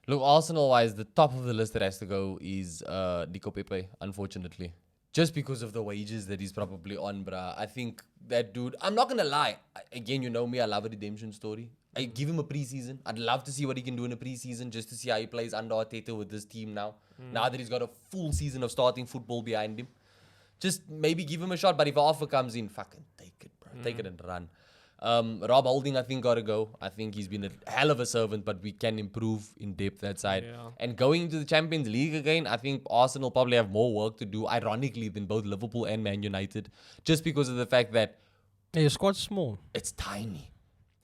Look, Arsenal-wise, the top of the list that has to go is Nico Pepe, unfortunately. Just because of the wages that he's probably on, bruh. I think that dude... I'm not going to lie. Again, you know me. I love a redemption story. I give him a preseason. I'd love to see what he can do in a preseason just to see how he plays under Arteta with this team now. Now that he's got a full season of starting football behind him. Just maybe give him a shot. But if an offer comes in, fucking take it, bro. Take it and run. Rob Holding, I think, got to go. I think he's been a hell of a servant, but we can improve in depth that side. Yeah. And going into the Champions League again, I think Arsenal probably have more work to do, ironically, than both Liverpool and Man United, just because of the fact that Yeah, your squad's small. it's tiny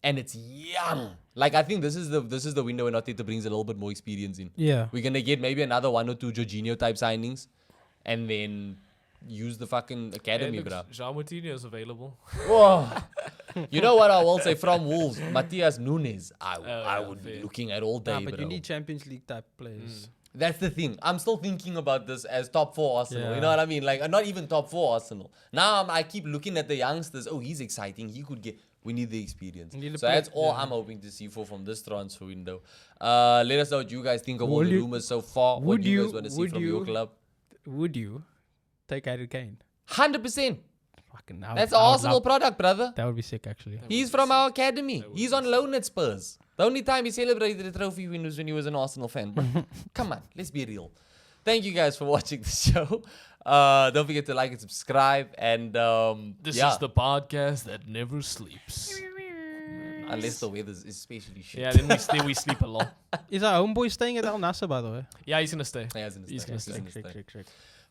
and it's young. Like, I think this is the window when Arteta brings a little bit more experience in. Yeah. We're gonna get maybe another 1 or 2 Jorginho type signings, and then use the fucking academy, bro. Jean Moutinho is available. Whoa. You know what I will say from Wolves? Matthias Nunes. I yeah, would be fair. looking at all day, Nah, but bro. you need Champions League type players. That's the thing. I'm still thinking about this as top 4 Arsenal. You Yeah. know what I mean? Like, not even top 4 Arsenal. Now I keep looking at the youngsters. Oh, he's exciting. He could get... We need the experience. We need to So play- that's all yeah. I'm hoping to see from this transfer window. Let us know what you guys think of all Would the you- rumors so far. What would do you you- guys want to see would from your you- club? Would you take Harry Kane? 100%. Fucking, That's an Arsenal product, brother. That would be sick, actually. He's from our academy. He's on loan at Spurs. The only time he celebrated a trophy win was when he was an Arsenal fan. But come on, let's be real. Thank you guys for watching the show. Don't forget to like and subscribe. And This yeah, is the podcast that never sleeps. unless the weather is especially shit. Yeah, then we sleep a lot. Is our homeboy staying at Al Nassr, by the way? Yeah, he's gonna stay. Yeah, he's gonna He's stay. gonna He's stay. gonna stay. Check.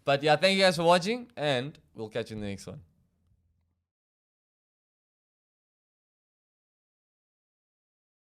But yeah, thank you guys for watching, and we'll catch you in the next one.